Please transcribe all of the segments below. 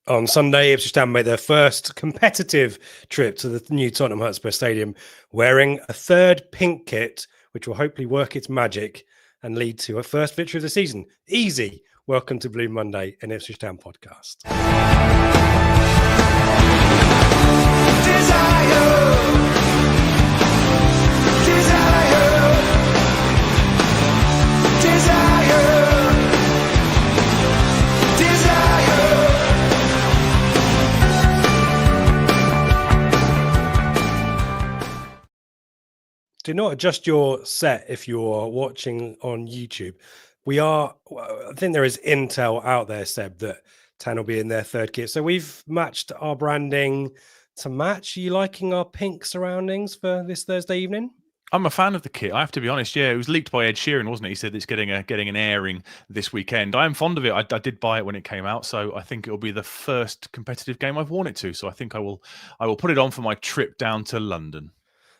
On Sunday, Ipswich Town made their first competitive trip to the new Tottenham Hotspur Stadium, wearing a third pink kit, which will hopefully work its magic and lead to a first victory of the season. Easy. Welcome to Blue Monday, an Ipswich Town podcast. Do not adjust your set if you're watching on YouTube. I think there is intel out there, Seb, that Tan will be in their third kit. So we've matched our branding to match. Are you liking our pink surroundings for this Thursday evening? I'm a fan of the kit. I have to be honest. Yeah, it was leaked by Ed Sheeran, wasn't it? He said it's getting an airing this weekend. I am fond of it. I did buy it when it came out, so I think it will be the first competitive game I've worn it to. So I think I will put it on for my trip down to London.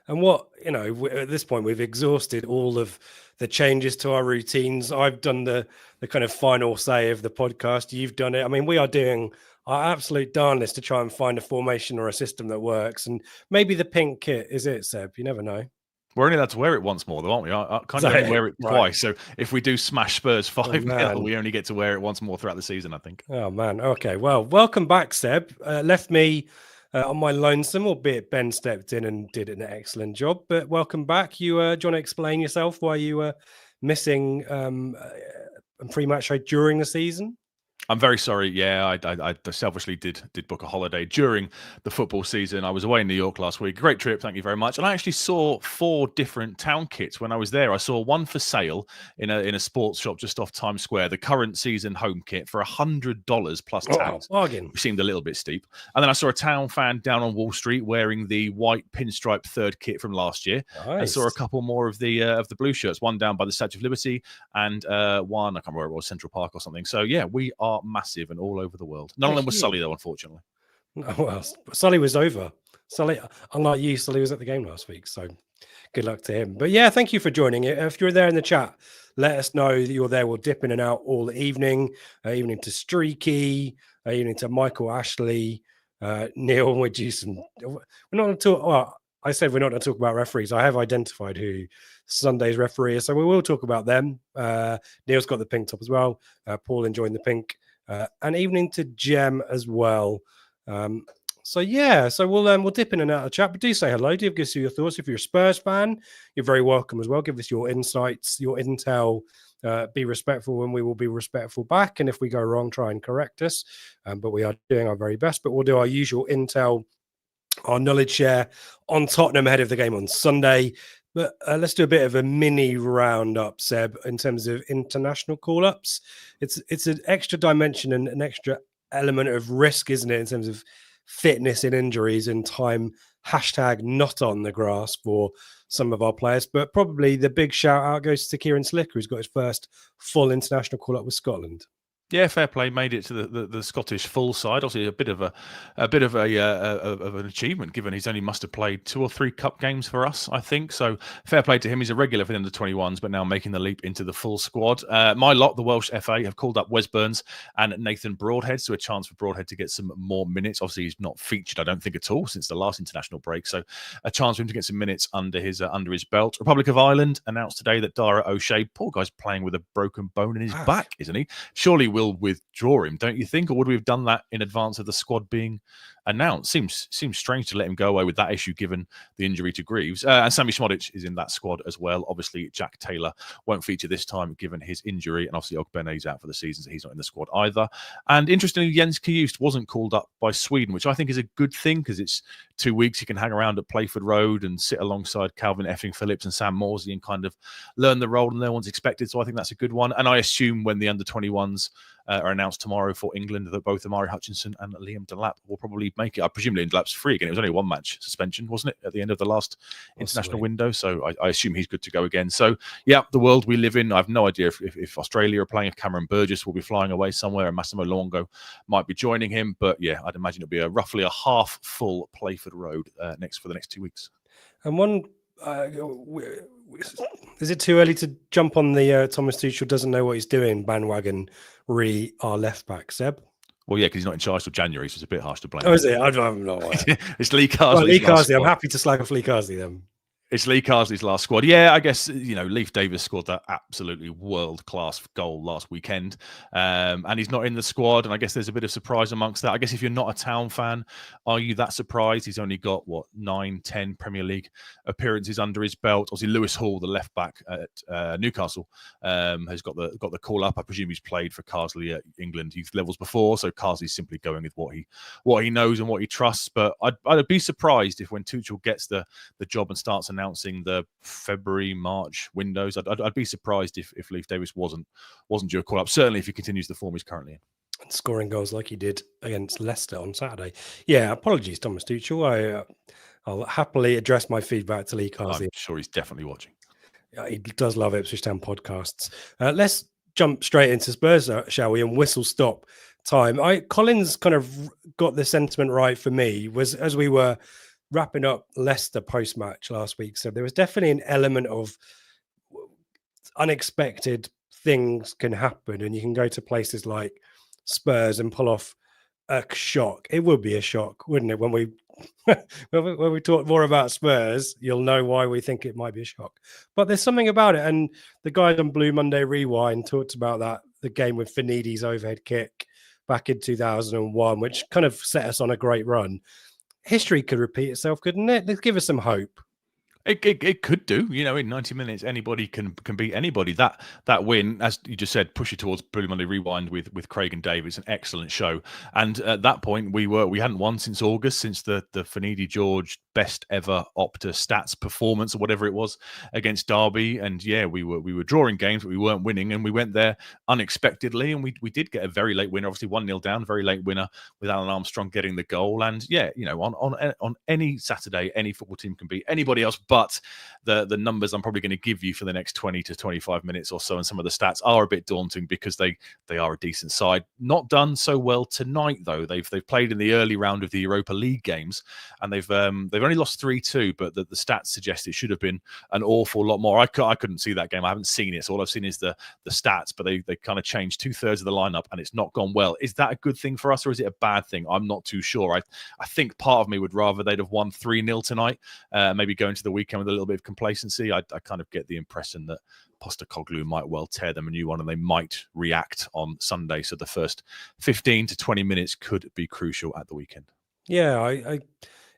And at this point, we've exhausted all of the changes to our routines. I've done the kind of final say of the podcast. You've done it. I mean, we are doing our absolute darnest to try and find a formation or a system that works. And maybe the pink kit is it, Seb. You never know. We're only allowed to wear it once more, though, aren't we? I can't only wear it twice. So if we do smash Spurs 5-0, we only get to wear it once more throughout the season, I think. Oh, man. Okay. Well, welcome back, Seb. Left me on my lonesome, albeit Ben stepped in and did an excellent job. But welcome back. You, do you want to explain yourself why you were missing a pre-match show during the season? I'm very sorry. Yeah, I selfishly did book a holiday during the football season. I was away in New York last week. Great trip, thank you very much. And I actually saw 4 different town kits when I was there. I saw one for sale in a sports shop just off Times Square, the current season home kit for $100 plus tax. Bargain. Which seemed a little bit steep. And then I saw a town fan down on Wall Street wearing the white pinstripe third kit from last year. Nice. I saw a couple more of the blue shirts, one down by the Statue of Liberty and one, I can't remember where it was, Central Park or something. So yeah, we are massive and all over the world. None of them was Sully, though, unfortunately. Well, Sully was over. Sully, unlike you, Sully was at the game last week, so good luck to him. But yeah, thank you for joining it. If you're there in the chat, let us know that you're there. We'll dip in and out all evening. Evening to Streaky, evening to Michael Ashley, Neil. We're not going to talk. Well, I said we're not going to talk about referees. I have identified who Sunday's referee is, so we will talk about them. Neil's got the pink top as well. Paul enjoying the pink. And evening to Jem as well. So we'll dip in and out of the chat, but do say hello. Do give us your thoughts. If you're a Spurs fan, you're very welcome as well. Give us your insights, your intel. Be respectful, and we will be respectful back. And if we go wrong, try and correct us. But we are doing our very best. But we'll do our usual intel, our knowledge share on Tottenham ahead of the game on Sunday. But let's do a bit of a mini roundup, Seb, in terms of international call-ups. It's an extra dimension and an extra element of risk, isn't it, in terms of fitness and injuries and time, #not on the grass for some of our players. But probably the big shout-out goes to Kieran Slicker, who's got his first full international call-up with Scotland. Yeah, fair play. Made it to the Scottish full side. Obviously, a bit of an achievement, given he's only must have played 2 or 3 cup games for us, I think. So fair play to him. He's a regular for the under-21s, but now making the leap into the full squad. My lot, the Welsh FA, have called up Wes Burns and Nathan Broadhead, so a chance for Broadhead to get some more minutes. Obviously, he's not featured, I don't think, at all since the last international break. So a chance for him to get some minutes under his belt. Republic of Ireland announced today that Dara O'Shea, poor guy's playing with a broken bone in his back, isn't he? Surely will withdraw him, don't you think? Or would we have done that in advance of the squad being announced? Seems strange to let him go away with that issue given the injury to Greaves. And Sammy Szmodic is in that squad as well. Obviously, Jack Taylor won't feature this time given his injury. And obviously, Ogbene's out for the season, so he's not in the squad either. And interestingly, Jens Kajust wasn't called up by Sweden, which I think is a good thing because it's 2 weeks he can hang around at Playford Road and sit alongside Calvin Effing Phillips and Sam Morsley and kind of learn the role that no one's expected. So I think that's a good one. And I assume when the under-21s are announced tomorrow for England that both Amari Hutchinson and Liam Delap will probably make it. I presume Liam Delap's free again. It was only a 1-match suspension, wasn't it, at the end of the last international window? So I assume he's good to go again. So, yeah, the world we live in, I have no idea if Australia are playing, if Cameron Burgess will be flying away somewhere and Massimo Luongo might be joining him. But, yeah, I'd imagine it'll be roughly a half-full Playford Road for the next 2 weeks. And one... is it too early to jump on the Thomas Tuchel doesn't know what he's doing bandwagon our left back, Seb? Well, yeah, because he's not in charge till January, so it's a bit harsh to blame. Oh, is it? I have no idea. It's Lee Carsley's Well, Lee last Carsley. I'm squad. happy to slag off Lee Carsley then. It's Lee Carsley's last squad. Yeah, I guess, Leif Davis scored that absolutely world-class goal last weekend. And he's not in the squad. And I guess there's a bit of surprise amongst that. I guess if you're not a Town fan, are you that surprised? He's only got, 9, 10 Premier League appearances under his belt. Obviously, Lewis Hall, the left-back at Newcastle, has got the call-up. I presume he's played for Carsley at England youth levels before. So Carsley's simply going with what he knows and what he trusts. But I'd be surprised if when Tuchel gets the job and starts announcing the February, March windows, I'd be surprised if Leif Davis wasn't due a call up. Certainly, if he continues the form he's currently in, and scoring goals like he did against Leicester on Saturday. Yeah, apologies, Thomas Tuchel. I'll happily address my feedback to Lee Carsley. I'm sure he's definitely watching. He does love Ipswich Town podcasts. Let's jump straight into Spurs, shall we? And whistle stop time. Collins kind of got the sentiment right for me. Was as we were wrapping up Leicester post-match last week. So there was definitely an element of unexpected things can happen, and you can go to places like Spurs and pull off a shock. It would be a shock, wouldn't it? When we when we talk more about Spurs, you'll know why we think it might be a shock. But there's something about it, and the guys on Blue Monday Rewind talked about the game with Finidi's overhead kick back in 2001, which kind of set us on a great run. History could repeat itself, couldn't it? Let's give us some hope. It could do. In 90 minutes, anybody can beat anybody. That win, as you just said, push you towards Blue Monday Rewind with Craig and Dave. It's an excellent show. And at that point, we hadn't won since August, since the Finidi George best ever Opta stats performance or whatever it was against Derby. And yeah, we were drawing games, but we weren't winning. And we went there unexpectedly, and we did get a very late winner. Obviously 1-0 down, very late winner with Alan Armstrong getting the goal. And yeah, on any Saturday, any football team can beat anybody else. But the numbers I'm probably going to give you for the next 20 to 25 minutes or so, and some of the stats are a bit daunting because they are a decent side. Not done so well tonight though. They've played in the early round of the Europa League games, and they've only lost 3-2. But the stats suggest it should have been an awful lot more. I couldn't see that game. I haven't seen it, so all I've seen is the stats. But they kind of changed 2/3 of the lineup, and it's not gone well. Is that a good thing for us, or is it a bad thing? I'm not too sure. I think part of me would rather they'd have won 3-0 tonight, maybe go into the weekend with a little bit of complacency. I kind of get the impression that Postecoglou might well tear them a new one, and they might react on Sunday. So the first 15 to 20 minutes could be crucial at the weekend. Yeah,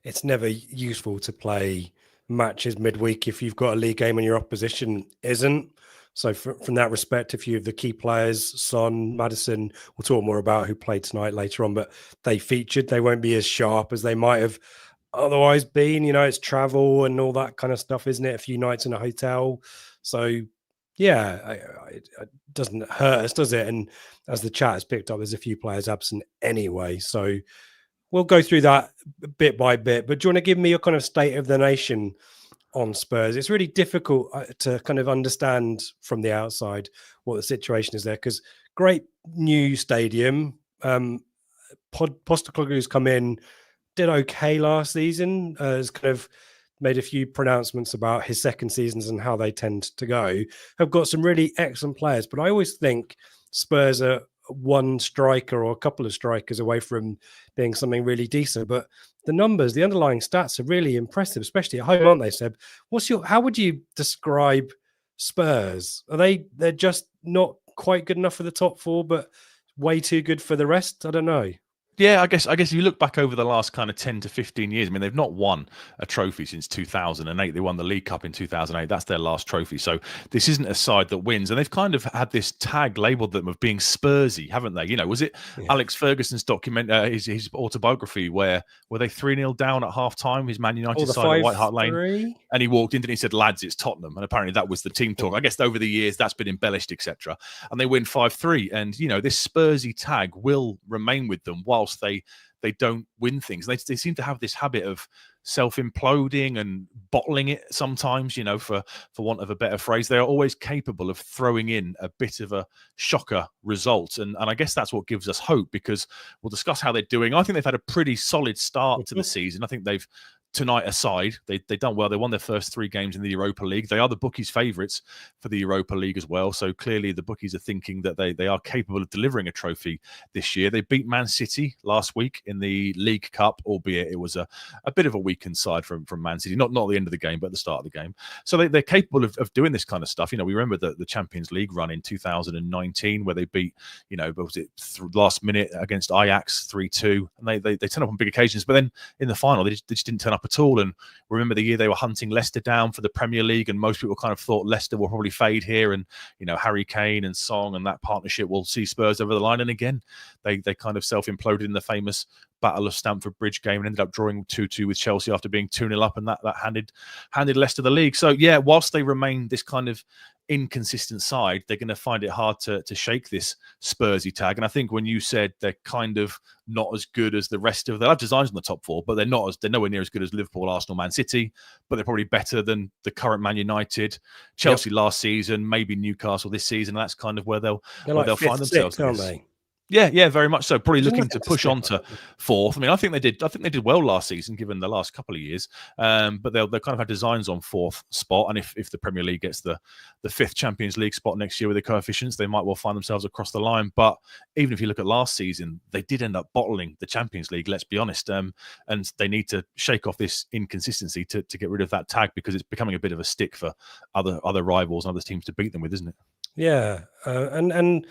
it's never useful to play matches midweek if you've got a league game and your opposition isn't. So from that respect, a few of the key players, Son, Maddison, we'll talk more about who played tonight later on, but they featured. They won't be as sharp as they might have otherwise been. It's travel and all that kind of stuff, isn't it? A few nights in a hotel. So yeah, it doesn't hurt us, does it? And as the chat has picked up, there's a few players absent anyway. So we'll go through that bit by bit. But do you want to give me your kind of state of the nation on Spurs? It's really difficult to kind of understand from the outside what the situation is there, because great new stadium. Postecoglou's come in, did okay last season, has kind of made a few pronouncements about his second seasons and how they tend to go. Have got some really excellent players, but I always think Spurs are one striker or a couple of strikers away from being something really decent. But the numbers, the underlying stats are really impressive, especially at home, aren't they, Seb? How would you describe Spurs? They're just not quite good enough for the top four, but way too good for the rest? I don't know. Yeah, I guess if you look back over the last kind of 10 to 15 years, I mean, they've not won a trophy since 2008. They won the League Cup in 2008. That's their last trophy. So this isn't a side that wins. And they've kind of had this tag labeled them of being Spursy, haven't they? Was it Alex Ferguson's document, his autobiography, where were they 3-0 down at half-time, his Man United side at White Hart Lane? And he walked in and he said, lads, it's Tottenham. And apparently that was the team talk. I guess over the years that's been embellished, etc. And they win 5-3. And, this Spursy tag will remain with them whilst they don't win things. They seem to have this habit of self-imploding and bottling it sometimes, for want of a better phrase. They are always capable of throwing in a bit of a shocker result. And I guess that's what gives us hope, because we'll discuss how they're doing. I think they've had a pretty solid start to the season. I think they've tonight aside, they done well. They won their first 3 games in the Europa League. They are the bookies' favourites for the Europa League as well. So clearly the bookies are thinking that they are capable of delivering a trophy this year. They beat Man City last week in the League Cup, albeit it was a bit of a weakened side from Man City. Not at the end of the game, but at the start of the game. So they're capable of doing this kind of stuff. We remember the Champions League run in 2019 where they beat, what was it, last minute against Ajax 3-2. And they turn up on big occasions. But then in the final, they just didn't turn up at all. And remember the year they were hunting Leicester down for the Premier League, and most people kind of thought Leicester will probably fade here, and Harry Kane and Song and that partnership will see Spurs over the line. And again, they kind of self-imploded in the famous Battle of Stamford Bridge game and ended up drawing 2-2 with Chelsea after being 2-0 up, and that handed Leicester the league. So yeah, whilst they remain this kind of inconsistent side, they're going to find it hard to shake this Spursy tag. And I think when you said they're kind of not as good as the rest of, they'll have designs in the top 4, but they're nowhere near as good as Liverpool, Arsenal, Man City, but they're probably better than the current Man United, Chelsea last season, maybe Newcastle this season. And that's kind of where they'll find themselves, aren't they? Yeah, very much so. Probably looking to push on to 4th. I mean, I think they did well last season, given the last couple of years. But they'll kind of have designs on 4th spot. And if the Premier League gets the 5th Champions League spot next year with the coefficients, they might well find themselves across the line. But even if you look at last season, they did end up bottling the Champions League. Let's be honest. And they need to shake off this inconsistency to get rid of that tag, because it's becoming a bit of a stick for other rivals and other teams to beat them with, isn't it? Yeah, and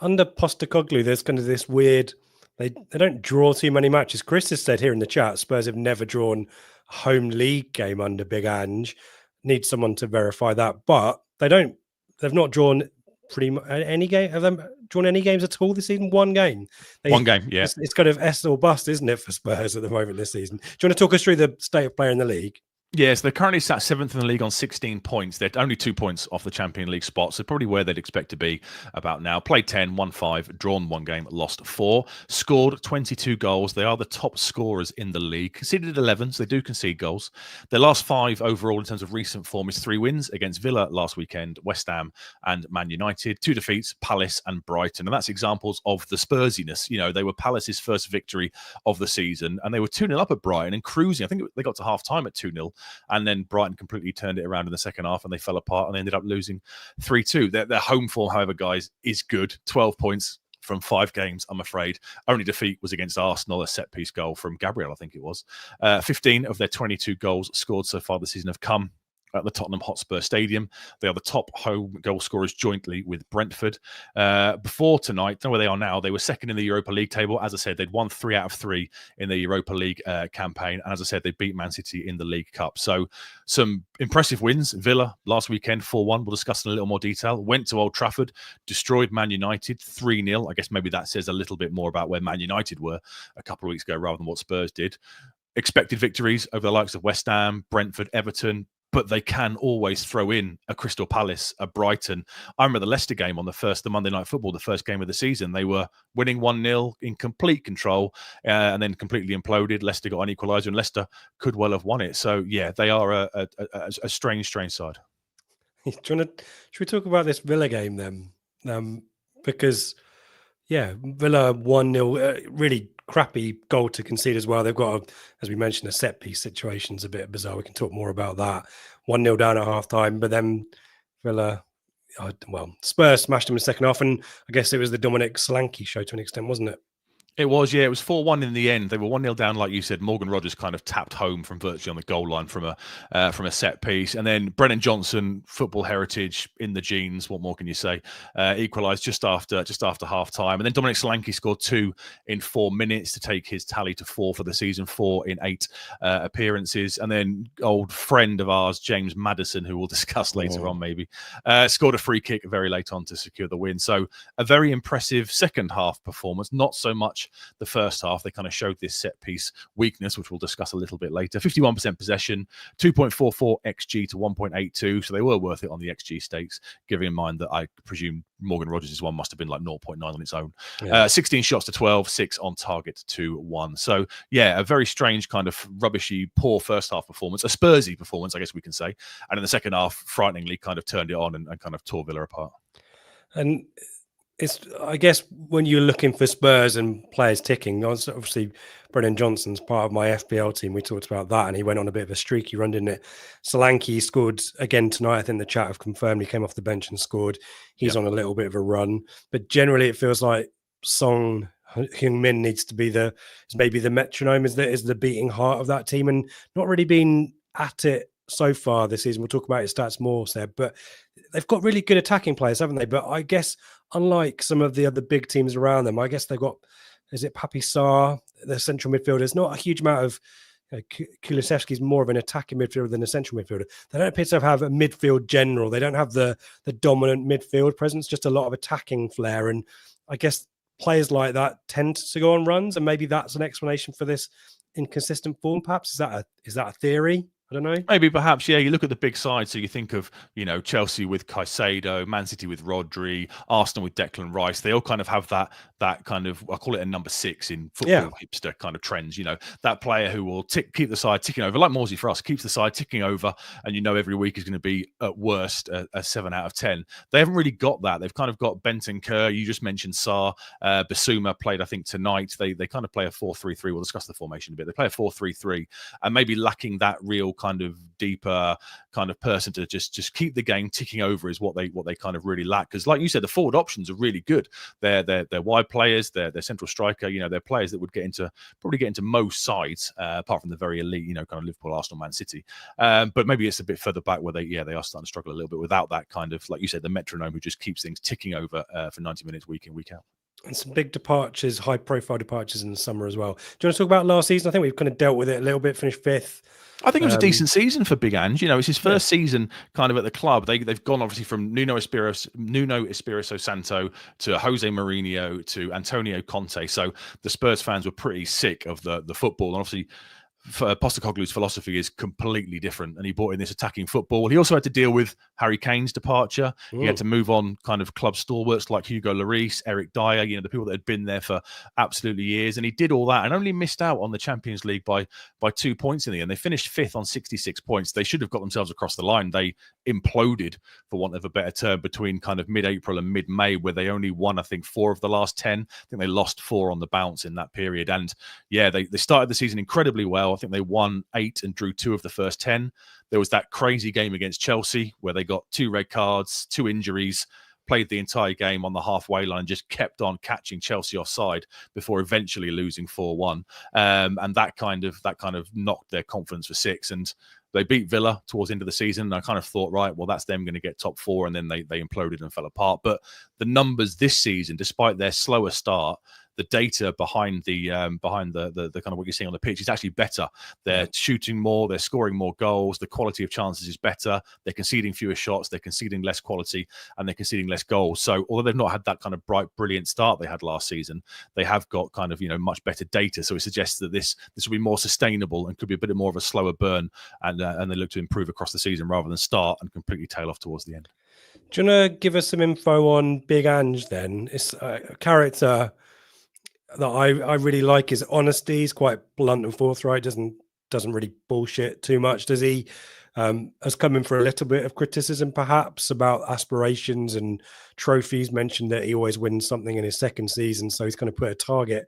under Postecoglou, there's kind of this weird, they don't draw too many matches. Chris has said here in the chat, Spurs have never drawn a home league game under Big Ange. Need someone to verify that. But they've not drawn pretty much any game. Have they drawn any games at all this season? One game. One game, yeah. It's kind of S or bust, isn't it, for Spurs at the moment this season? Do you want to talk us through the state of play in the league? Yes, they're currently sat 7th in the league on 16 points. They're only 2 points off the Champions League spot, so probably where they'd expect to be about now. Played 10, won 5, drawn 1 game, lost 4. Scored 22 goals. They are the top scorers in the league. Conceded 11, so they do concede goals. Their last 5 overall in terms of recent form is 3 wins against Villa last weekend, West Ham and Man United. 2 defeats, Palace and Brighton. And that's examples of the Spursiness. They were Palace's first victory of the season, and they were 2-0 up at Brighton and cruising. I think they got to half-time at 2-0. And then Brighton completely turned it around in the second half, and they fell apart and they ended up losing 3-2. Their home form, however, guys, is good. 12 points from 5 games, I'm afraid. Only defeat was against Arsenal, a set-piece goal from Gabriel, I think it was. 15 of their 22 goals scored so far this season have come at the Tottenham Hotspur Stadium. They are the top home goal scorers jointly with Brentford. Before tonight, don't know where they are now, they were second in the Europa League table. As I said, they'd won 3 out of 3 in the Europa League campaign. And as I said, they beat Man City in the League Cup. So some impressive wins. Villa last weekend, 4-1. We'll discuss in a little more detail. Went to Old Trafford, destroyed Man United 3-0. I guess maybe that says a little bit more about where Man United were a couple of weeks ago rather than what Spurs did. Expected victories over the likes of West Ham, Brentford, Everton, but they can always throw in a Crystal Palace, a Brighton. I remember the Leicester game on the Monday Night Football, the first game of the season. They were winning 1-0 in complete control and then completely imploded. Leicester got an equaliser and Leicester could well have won it. So, yeah, they are a strange side. Should we talk about this Villa game then? Because, yeah, Villa 1-0, really crappy goal to concede as well. They've got, as we mentioned, a set piece situation's a bit bizarre. We can talk more about that. 1-0 down at half time, but then Villa, Spurs smashed them in the second half, and I guess it was the Dominic Solanke show to an extent, wasn't it? It was, yeah. It was 4-1 in the end. They were 1-0 down, like you said. Morgan Rogers kind of tapped home from virtually on the goal line from a set piece. And then Brennan Johnson, football heritage in the genes. What more can you say? Equalised just after half time. And then Dominic Solanke scored 2 in 4 minutes to take his tally to 4 for the season, 4 in 8 appearances. And then old friend of ours, James Maddison, who we'll discuss later on maybe, scored a free kick very late on to secure the win. So a very impressive second half performance. Not so much the first half. They kind of showed this set piece weakness, which we'll discuss a little bit later. 51% possession, 2.44 XG to 1.82. So they were worth it on the XG stakes, giving in mind that I presume Morgan Rogers' one must have been like 0.9 on its own. Yeah. 16 shots to 12, 6 on target to 1. So yeah, a very strange kind of rubbishy, poor first half performance, a Spursy performance, I guess we can say. And in the second half, frighteningly kind of turned it on and kind of tore Villa apart. And it's, I guess, when you're looking for Spurs and players ticking, obviously Brennan Johnson's part of my FPL team. We talked about that, and he went on a bit of a streaky run, didn't it? Solanke scored again tonight. I think the chat have confirmed he came off the bench and scored. He's on a little bit of a run, but generally it feels like Song Heung-min needs to be maybe the metronome, is the beating heart of that team, and not really been at it so far this season. We'll talk about his stats more, Seb, but they've got really good attacking players, haven't they? But I guess unlike some of the other big teams around them, I guess they've got, is it Papi Sarr, the central midfielder? There's not a huge amount of, Kulusevski's more of an attacking midfielder than a central midfielder. They don't appear to have a midfield general. They don't have the dominant midfield presence, just a lot of attacking flair. And I guess players like that tend to go on runs, and maybe that's an explanation for this inconsistent form, perhaps. Is that a theory? I don't know. Maybe, perhaps, yeah. You look at the big side, so you think of, Chelsea with Caicedo, Man City with Rodri, Arsenal with Declan Rice. They all kind of have that kind of, I call it a number 6 in football hipster kind of trends. That player who will keep the side ticking over, like Morsey for us, keeps the side ticking over, and every week is going to be at worst a 7 out of 10. They haven't really got that. They've kind of got Bentancur. You just mentioned Sarr. Basuma played, I think, tonight. They kind of play a 4-3-3. We'll discuss the formation a bit. They play a 4-3-3, and maybe lacking that real kind of deeper kind of person to just keep the game ticking over is what they kind of really lack. Because, like you said, the forward options are really good. They're wide players. They're central striker. They're players that would probably get into most sides, apart from the very elite, kind of Liverpool, Arsenal, Man City. But maybe it's a bit further back where they are starting to struggle a little bit without that kind of, like you said, the metronome who just keeps things ticking over for 90 minutes week in, week out. And some big departures, high-profile departures in the summer as well. Do you want to talk about last season? I think we've kind of dealt with it a little bit, finished 5th. I think it was a decent season for Big Ange. It's his first season kind of at the club. They've gone obviously from Nuno Espirito Santo to Jose Mourinho to Antonio Conte. So the Spurs fans were pretty sick of the football. And obviously, Postecoglou's philosophy is completely different, and he brought in this attacking football. He also had to deal with Harry Kane's departure. He had to move on kind of club stalwarts like Hugo Lloris, Eric Dyer, the people that had been there for absolutely years. And he did all that and only missed out on the Champions League by 2 points in the end. They finished 5th on 66 points. They should have got themselves across the line. They imploded, for want of a better term, between kind of mid-April and mid-May, where they only won, I think, 4 of the last 10. I think they lost 4 on the bounce in that period. And they started the season incredibly well. I think they won 8 and drew 2 of the first 10. There was that crazy game against Chelsea where they got 2 red cards, 2 injuries, played the entire game on the halfway line, just kept on catching Chelsea offside before eventually losing 4-1. And that kind of knocked their confidence for 6. And they beat Villa towards the end of the season. And I kind of thought, right, well, that's them going to get top 4. And then they imploded and fell apart. But the numbers this season, despite their slower start, the data behind the kind of what you're seeing on the pitch is actually better. They're shooting more, they're scoring more goals, the quality of chances is better, they're conceding fewer shots, they're conceding less quality, and they're conceding less goals. So although they've not had that kind of bright, brilliant start they had last season, they have got kind of much better data. So it suggests that this will be more sustainable and could be a bit more of a slower burn, and they look to improve across the season rather than start and completely tail off towards the end. Do you want to give us some info on Big Ange then? It's a character that I really like. His honesty. He's quite blunt and forthright, doesn't really bullshit too much, does he? Has come in for a little bit of criticism perhaps about aspirations and trophies, mentioned that he always wins something in his second season, so he's going to put a target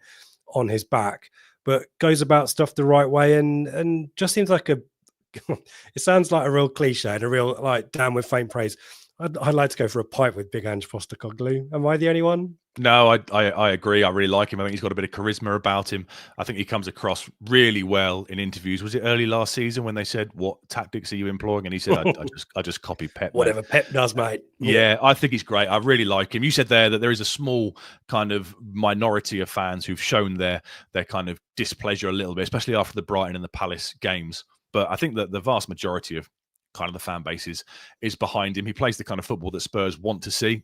on his back, but goes about stuff the right way and just seems like it sounds like a real cliche and a real like damn with faint praise. I'd like to go for a pipe with Big Ange Postecoglou. Am I the only one? No, I agree. I really like him. I think he's got a bit of charisma about him. I think he comes across really well in interviews. Was it early last season when they said, "What tactics are you employing?" And he said, "I just copy Pep. Whatever Pep does, mate." Yeah, I think he's great. I really like him. You said there that there is a small kind of minority of fans who've shown their kind of displeasure a little bit, especially after the Brighton and the Palace games. But I think that the vast majority of kind of the fan base is behind him. He plays the kind of football that Spurs want to see.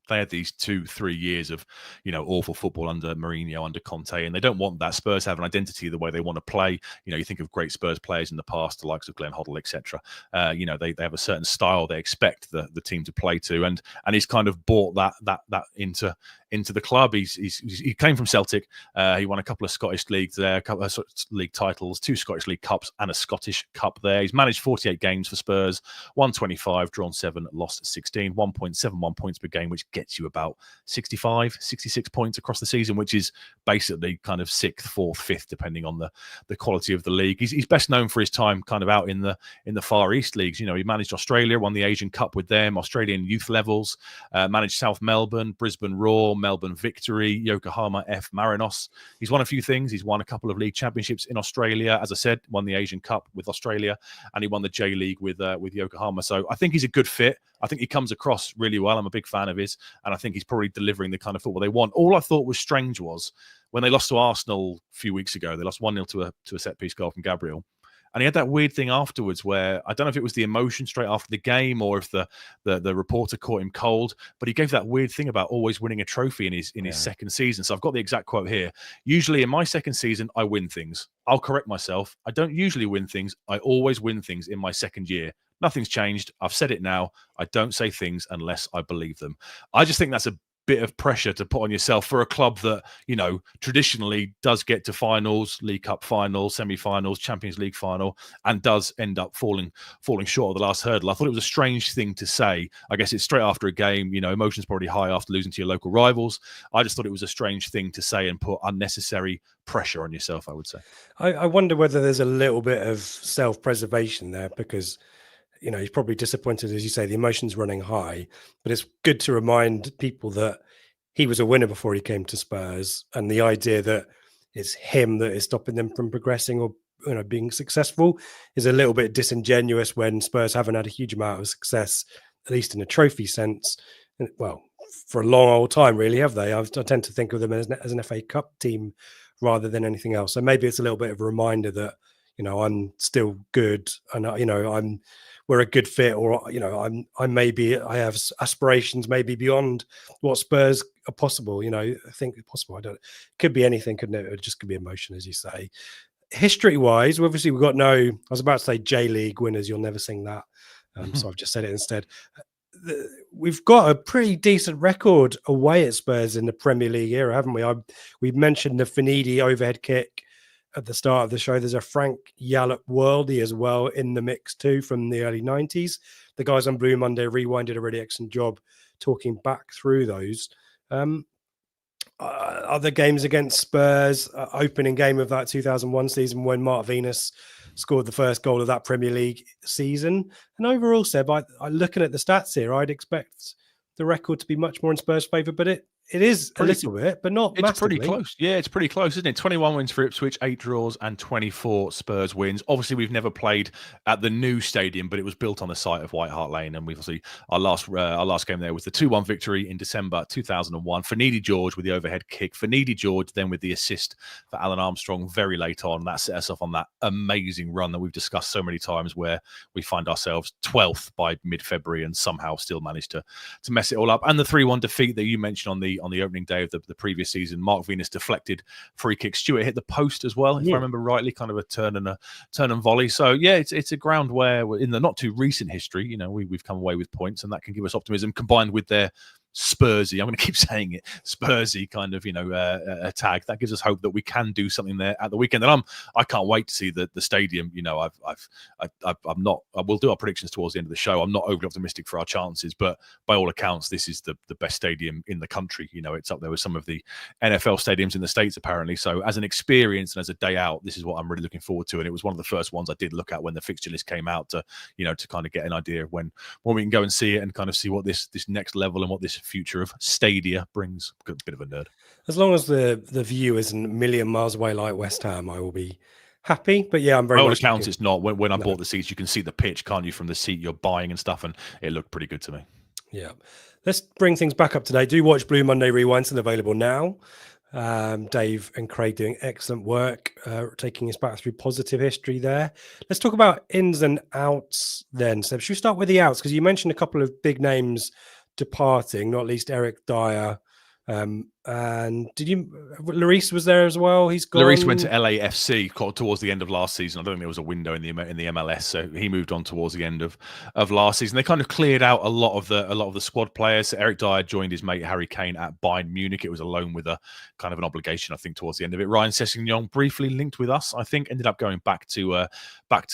They had these 2-3 years of, awful football under Mourinho, under Conte, and they don't want that. Spurs have an identity the way they want to play. You think of great Spurs players in the past, the likes of Glenn Hoddle, etc. They have a certain style they expect the team to play to, and he's kind of brought that into the club. He came from Celtic. He won a couple of Scottish leagues there, a couple of league titles, 2 Scottish League Cups, and a Scottish Cup there. He's managed 48 games for Spurs, won 25, drawn 7, lost 16, 1.71 points per game, which gets you about 65, 66 points across the season, which is basically kind of 6th, 4th, 5th, depending on the quality of the league. He's best known for his time kind of out in the Far East leagues. You know, he managed Australia, won the Asian Cup with them, Australian youth levels, managed South Melbourne, Brisbane Roar, Melbourne Victory, Yokohama F Marinos. He's won a few things. He's won a couple of league championships in Australia. As I said, won the Asian Cup with Australia, and he won the J League with Yokohama. So I think he's a good fit. I think he comes across really well. I'm a big fan of his, and I think he's probably delivering the kind of football they want. All I thought was strange was when they lost to Arsenal a few weeks ago, they lost 1-0 to a set-piece goal from Gabriel. And he had that weird thing afterwards where I don't know if it was the emotion straight after the game or if the reporter caught him cold, but he gave that weird thing about always winning a trophy in his second season. So I've got the exact quote here. Usually in my second season, I win things. I'll correct myself. I don't usually win things. I always win things in my second year. Nothing's changed. I've said it now. I don't say things unless I believe them. I just think that's a bit of pressure to put on yourself for a club that, you know, traditionally does get to finals, League Cup finals, semi-finals, Champions League final, and does end up falling short of the last hurdle. I thought it was a strange thing to say. I guess it's straight after a game, you know, emotions probably high after losing to your local rivals. I just thought it was a strange thing to say and put unnecessary pressure on yourself, I would say. I wonder whether there's a little bit of self-preservation there because, you know, he's probably disappointed, as you say, the emotions running high, but it's good to remind people that he was a winner before he came to Spurs, and the idea that it's him that is stopping them from progressing or, you know, being successful is a little bit disingenuous when Spurs haven't had a huge amount of success, at least in a trophy sense. Well, for a long old time, really, have they? I tend to think of them as an FA Cup team rather than anything else. So maybe it's a little bit of a reminder that, you know, I'm still good, and you know, we're a good fit, or, you know, I have aspirations maybe beyond what Spurs are possible. You know, I think it's possible. It could be anything, couldn't it? It just could be emotion, as you say. History wise, obviously we've got I was about to say J League winners. You'll never sing that. So I've just said it instead. We've got a pretty decent record away at Spurs in the Premier League era, haven't we? We've mentioned the Finidi overhead kick at the start of the show. There's a Frank Yallop worldie as well in the mix too from the early 90s. The guys on Blue Monday Rewind did a really excellent job talking back through those. Other games against Spurs, opening game of that 2001 season when Mark Venus scored the first goal of that Premier League season. And overall, Seb, I looking at the stats here, I'd expect the record to be much more in Spurs' favour, but it is a little bit, but not massively. Pretty close. Yeah, it's pretty close, isn't it? 21 wins for Ipswich, 8 draws and 24 Spurs wins. Obviously, we've never played at the new stadium, but it was built on the site of White Hart Lane. And we've obviously, our last game there was the 2-1 victory in December 2001. Finidi George with the overhead kick. Finidi George then with the assist for Alan Armstrong very late on. That set us off on that amazing run that we've discussed so many times where we find ourselves 12th by mid-February and somehow still managed to mess it all up. And the 3-1 defeat that you mentioned on the opening day of the previous season, Mark Venus deflected free kick. Stuart hit the post as well, if I remember rightly, kind of a turn and volley. So yeah, it's a ground where in the not too recent history, you know, we've come away with points, and that can give us optimism combined with their Spursy, I'm going to keep saying it, Spursy kind of, you know, a tag that gives us hope that we can do something there at the weekend. And I can't wait to see the stadium. You know, I'm not. We'll do our predictions towards the end of the show. I'm not overly optimistic for our chances, but by all accounts, this is the best stadium in the country. You know, it's up there with some of the NFL stadiums in the States apparently. So as an experience and as a day out, this is what I'm really looking forward to. And it was one of the first ones I did look at when the fixture list came out to, you know, to kind of get an idea of when we can go and see it and kind of see what this next level and what this future of stadia brings. A bit of a nerd. As long as the view isn't a million miles away like West Ham, I will be happy. But yeah, I'm very. By all accounts, it's not. When I bought the seats, you can see the pitch, can't you, from the seat you're buying and stuff, and it looked pretty good to me. Yeah, let's bring things back up today. Do watch Blue Monday Rewind, still available now. Dave and Craig doing excellent work, taking us back through positive history there. Let's talk about ins and outs then. So should we start with the outs? Because you mentioned a couple of big names departing, not least Eric Dyer. And Lloris was there as well? He's gone. Lloris went to LAFC towards the end of last season. I don't think there was a window in the MLS, so he moved on towards the end of last season. They kind of cleared out a lot of the squad players. So Eric Dyer joined his mate Harry Kane at Bayern Munich. It was a loan with a kind of an obligation, I think, towards the end of it. Ryan Sessegnon briefly linked with us, I think, ended up going back to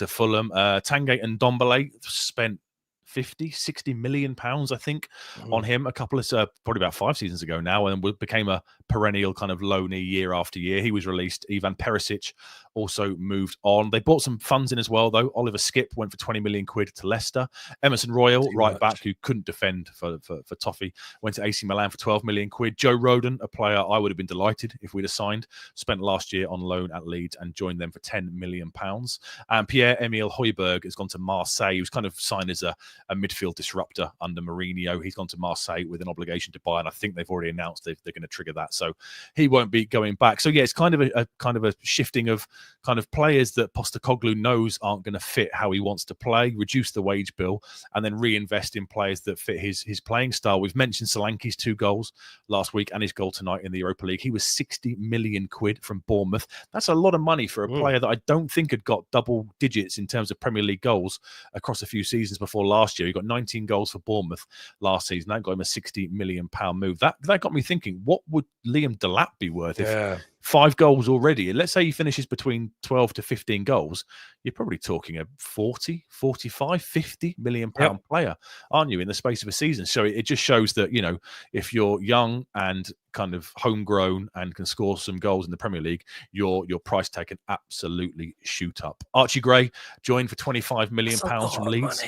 Fulham. Tanguy and Ndombele spent 60 million pounds, I think, on him a couple of probably about 5 seasons ago now, and became a perennial kind of loanee year after year. He was released. Ivan Perisic also moved on. They brought some funds in as well, though. Oliver Skipp went for 20 million quid to Leicester. Emerson Royal, right back, who couldn't defend for Toffee, went to AC Milan for 12 million quid. Joe Rodon, a player I would have been delighted if we'd have signed, spent last year on loan at Leeds and joined them for 10 million pounds. And Pierre-Emile Højbjerg has gone to Marseille. He was kind of signed as a midfield disruptor under Mourinho. He's gone to Marseille with an obligation to buy, and I think they've already announced they're going to trigger that. So he won't be going back. So yeah, it's kind of a shifting of kind of players that Postecoglou knows aren't going to fit how he wants to play, reduce the wage bill, and then reinvest in players that fit his playing style. We've mentioned Solanke's 2 goals last week and his goal tonight in the Europa League. He was 60 million quid from Bournemouth. That's a lot of money for a player that I don't think had got double digits in terms of Premier League goals across a few seasons before last year. He got 19 goals for Bournemouth last season. That got him a 60 million pound move. That got me thinking, what would Liam Delap be worth if 5 goals already? And let's say he finishes between 12 to 15 goals, you're probably talking a 40, 45, 50 million pound player, aren't you, in the space of a season? So it just shows that, you know, if you're young and kind of homegrown and can score some goals in the Premier League, your price tag can absolutely shoot up. Archie Gray joined for 25 million pounds from Leeds.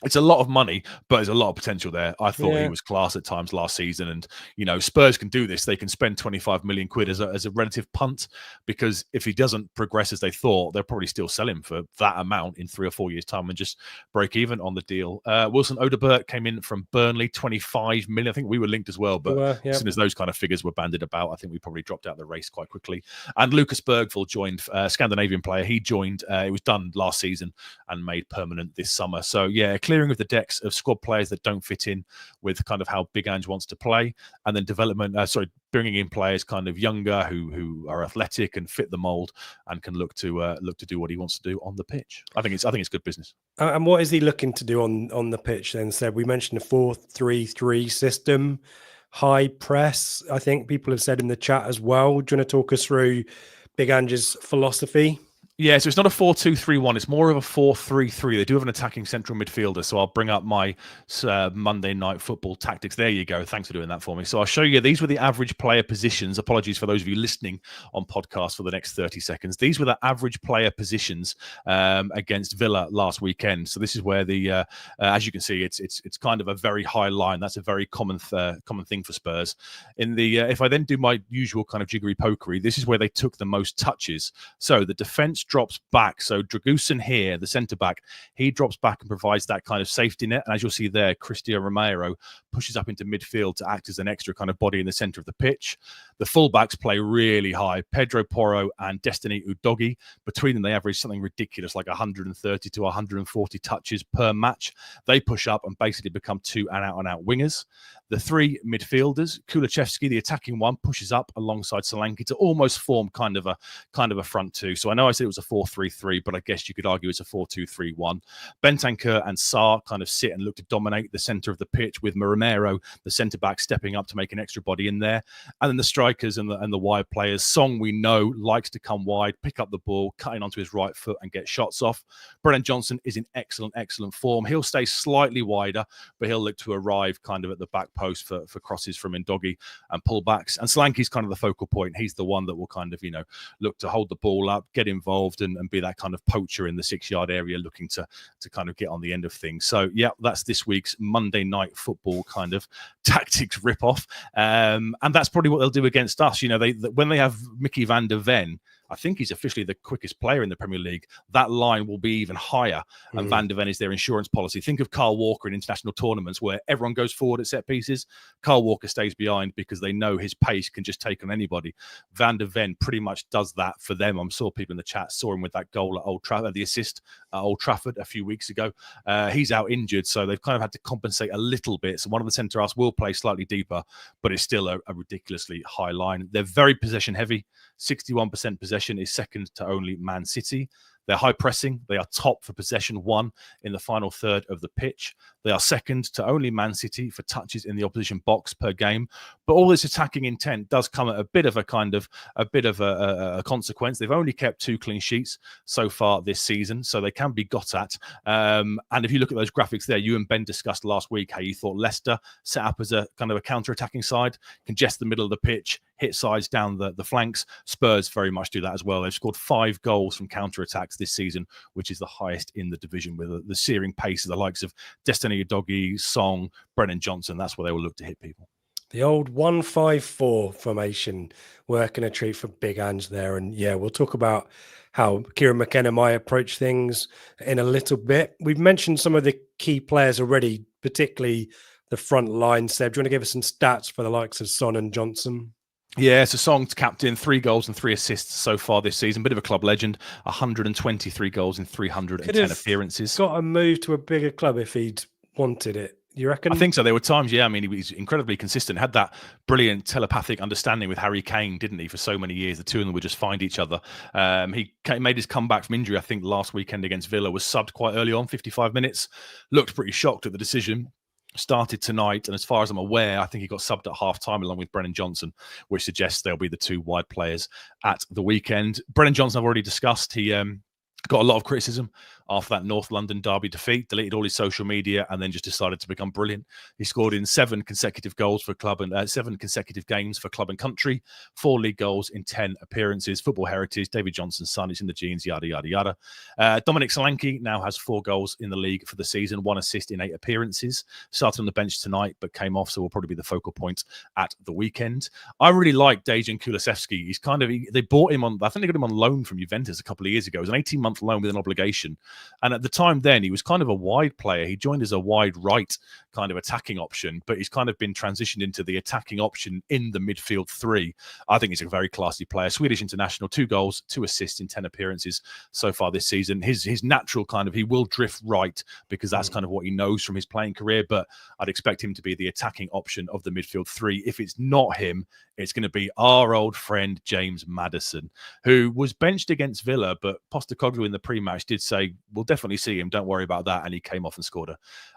It's a lot of money, but there's a lot of potential there. I thought he was class at times last season. And, you know, Spurs can do this. They can spend 25 million quid as a relative punt, because if he doesn't progress as they thought, they'll probably still sell him for that amount in 3 or 4 years' time and just break even on the deal. Wilson Odobert came in from Burnley, 25 million. I think we were linked as well, but as soon as those kind of figures were bandied about, I think we probably dropped out of the race quite quickly. And Lucas Bergvall joined, Scandinavian player. He joined, it was done last season and made permanent this summer. So, yeah, clearing of the decks of squad players that don't fit in with kind of how Big Ange wants to play, and then bringing in players kind of younger who are athletic and fit the mold and can look to do what he wants to do on the pitch. I think it's good business. And what is he looking to do on the pitch then? So we mentioned the 4-3-3 system, high press. I think people have said in the chat as well. Do you want to talk us through Big Ange's philosophy? Yeah, so it's not a 4-2-3-1. It's more of a 4-3-3. They do have an attacking central midfielder, so I'll bring up my Monday Night Football tactics. There you go. Thanks for doing that for me. So I'll show you. These were the average player positions. Apologies for those of you listening on podcast for the next 30 seconds. These were the average player positions against Villa last weekend. So this is where the, as you can see, it's kind of a very high line. That's a very common thing for Spurs. In the if I then do my usual kind of jiggery pokery, this is where they took the most touches. So the defense drops back. So Dragusin here, the centre-back, he drops back and provides that kind of safety net. And as you'll see there, Cristiano Romero pushes up into midfield to act as an extra kind of body in the centre of the pitch. The fullbacks play really high. Pedro Porro and Destiny Udogie. Between them, they average something ridiculous, like 130 to 140 touches per match. They push up and basically become 2 out-and-out wingers. The 3 midfielders, Kulusevski, the attacking one, pushes up alongside Solanke to almost form kind of a front 2. So I know I said it was a 4-3-3, but I guess you could argue it's a 4-2-3-1. Bentancur and Sarr kind of sit and look to dominate the centre of the pitch, with Romero, the centre-back, stepping up to make an extra body in there. And then the strikers and the wide players. Song, we know, likes to come wide, pick up the ball, cutting onto his right foot and get shots off. Brennan Johnson is in excellent form. He'll stay slightly wider, but he'll look to arrive kind of at the back post for crosses from Udogie and pullbacks. And Solanke's kind of the focal point. He's the one that will kind of, look to hold the ball up, get involved and be that kind of poacher in the 6-yard area, looking to kind of get on the end of things. So, yeah, that's this week's Monday Night Football kind of tactics rip-off. And that's probably what they'll do against us. When they have Mickey van der Ven, I think he's officially the quickest player in the Premier League. That line will be even higher. And Van der Ven is their insurance policy. Think of Kyle Walker in international tournaments where everyone goes forward at set pieces. Kyle Walker stays behind because they know his pace can just take on anybody. Van der Ven pretty much does that for them. I'm sure people in the chat saw him with that goal at Old Trafford, the assist at Old Trafford a few weeks ago. He's out injured, so they've kind of had to compensate a little bit. So one of the centre-halves will play slightly deeper, but it's still a ridiculously high line. They're very possession heavy. 61% possession is second to only Man City. They're high pressing. They are top for possession 1 in the final third of the pitch. They are second to only Man City for touches in the opposition box per game. But all this attacking intent does come at a bit of a consequence. They've only kept 2 clean sheets so far this season, so they can be got at. And if you look at those graphics there, you and Ben discussed last week how you thought Leicester set up as a kind of a counter-attacking side, congest the middle of the pitch, hit sides down the flanks. Spurs very much do that as well. They've scored 5 goals from counter-attacks this season, which is the highest in the division, with the searing pace of the likes of Destiny Udogie, Song, Brennan Johnson. That's where they will look to hit people. The old 1-5-4 formation working a treat for Big Ange there. And yeah, we'll talk about how Kieran McKenna might approach things in a little bit. We've mentioned some of the key players already, particularly the front line. Seb, do you want to give us some stats for the likes of Son and Johnson? Yeah, so Song's captain, 3 goals and 3 assists so far this season. Bit of a club legend, 123 goals in 310 appearances. Got to move to a bigger club if he'd wanted it. You reckon? I think so. There were times, yeah. I mean, he was incredibly consistent. Had that brilliant telepathic understanding with Harry Kane, didn't he? For so many years, the two of them would just find each other. He made his comeback from injury, I think, last weekend against Villa. Was subbed quite early on, 55 minutes. Looked pretty shocked at the decision. Started tonight, and as far as I'm aware, I think he got subbed at half-time along with Brennan Johnson, which suggests they'll be the 2 wide players at the weekend. Brennan Johnson, I've already discussed. He got a lot of criticism after that North London derby defeat, deleted all his social media, and then just decided to become brilliant. He scored in 7 consecutive goals for club and 7 consecutive games for club and country, 4 league goals in 10 appearances. Football heritage, David Johnson's son, it's in the genes, yada, yada, yada. Dominic Solanke now has 4 goals in the league for the season, 1 assist in 8 appearances. Started on the bench tonight, but came off, so will probably be the focal point at the weekend. I really like Dejan Kulusevski. He's they bought him on, I think they got him on loan from Juventus a couple of years ago. It was an 18-month loan with an obligation. And at the time then, he was kind of a wide player. He joined as a wide right kind of attacking option, but he's kind of been transitioned into the attacking option in the midfield 3. I think he's a very classy player. Swedish international, 2 goals, 2 assists in 10 appearances so far this season. His natural kind of, he will drift right because that's kind of what he knows from his playing career, but I'd expect him to be the attacking option of the midfield 3. If it's not him, it's going to be our old friend James Maddison, who was benched against Villa, but Postecoglou in the pre-match did say, we'll definitely see him, don't worry about that. And he came off and scored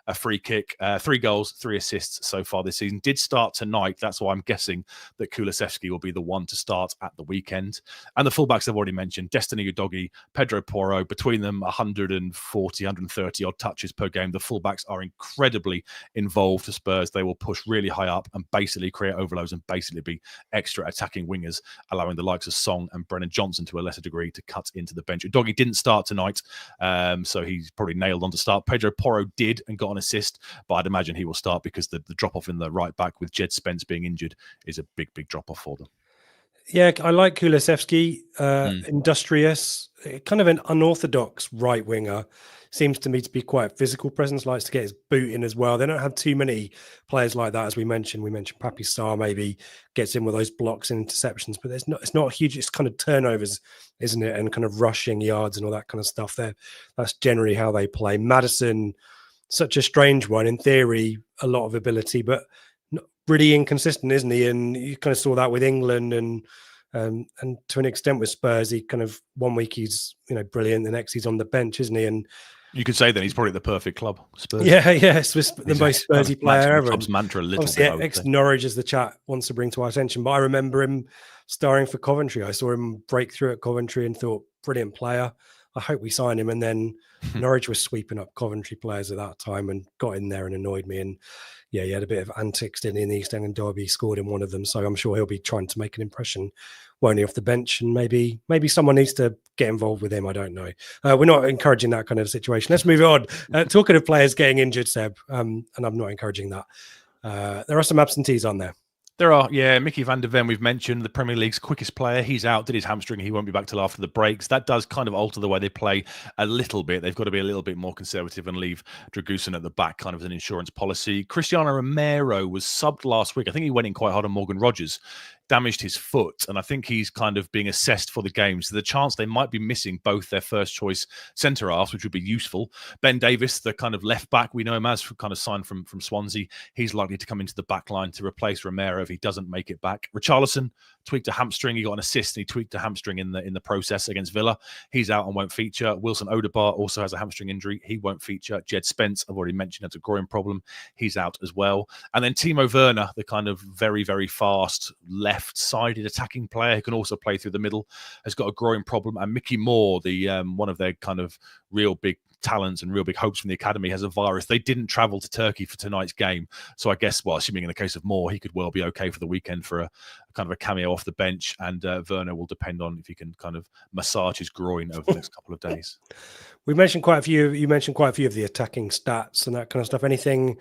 a free kick. 3 goals, 3 assists so far this season. Did start tonight. That's why I'm guessing that Kulusevski will be the one to start at the weekend. And the fullbacks I've already mentioned, Destiny Udogie, Pedro Porro, between them 140, 130 odd touches per game. The fullbacks are incredibly involved for Spurs. They will push really high up and basically create overloads and basically be extra attacking wingers, allowing the likes of Song and Brennan Johnson to a lesser degree to cut into the bench. Udogie didn't start tonight, so he's probably nailed on to start. Pedro Porro did and got an assist, but I'd imagine he will start because the drop-off in the right back with Jed Spence being injured is a big drop-off for them. Yeah, I like Kulusevski, industrious, kind of an unorthodox right winger. Seems to me to be quite a physical presence, likes to get his boot in as well. They don't have too many players like that, as we mentioned. We mentioned Papi Sarr maybe gets in with those blocks and interceptions, but it's not huge. It's kind of turnovers, isn't it? And kind of rushing yards and all that kind of stuff there. That's generally how they play. Maddison, such a strange one. In theory, a lot of ability, but not really inconsistent, isn't he? And you kind of saw that with England and to an extent with Spurs. He kind of one week he's brilliant, the next he's on the bench, isn't he? And you could say that he's probably the perfect club. Spurs. Yeah, it's the most Spursy player ever. Club's mantra a little Obviously, bit. Ex-Norwich is the chat wants to bring to our attention, but I remember him starring for Coventry. I saw him break through at Coventry and thought, brilliant player. I hope we sign him. And then Norwich was sweeping up Coventry players at that time and got in there and annoyed me. And yeah, he had a bit of antics in the East End derby. He scored in one of them, so I'm sure he'll be trying to make an impression, won't he, off the bench? And maybe someone needs to get involved with him. I don't know. We're not encouraging that kind of situation. Let's move on. Talking of players getting injured, Seb, and I'm not encouraging that. There are some absentees on there. There are, yeah. Mickey van der Ven, we've mentioned, the Premier League's quickest player. He's out, did his hamstring. He won't be back till after the breaks. That does kind of alter the way they play a little bit. They've got to be a little bit more conservative and leave Dragusin at the back, kind of as an insurance policy. Cristiano Romero was subbed last week. I think he went in quite hard on Morgan Rogers damaged his foot, and I think he's kind of being assessed for the game. So the chance they might be missing both their first choice centre halves, which would be useful. Ben Davis, the kind of left back we know him as, kind of signed from Swansea, he's likely to come into the back line to replace Romero if he doesn't make it back. Richarlison tweaked a hamstring. He got an assist and he tweaked a hamstring in the process against Villa. He's out and won't feature. Wilson Odegaard also has a hamstring injury. He won't feature. Jed Spence, I've already mentioned, has a groin problem. He's out as well. And then Timo Werner, the kind of very, very fast left-sided attacking player who can also play through the middle, has got a groin problem. And Mickey Moore, the one of their kind of real big talents and real big hopes from the academy, has a virus. They didn't travel to Turkey for tonight's game. So I guess, well, assuming in the case of Moore, he could well be okay for the weekend for a kind of a cameo off the bench. And Werner will depend on if he can kind of massage his groin over the next couple of days. We mentioned quite a few. You mentioned quite a few of the attacking stats and that kind of stuff. Anything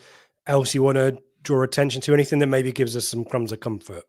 else you want to draw attention to? Anything that maybe gives us some crumbs of comfort?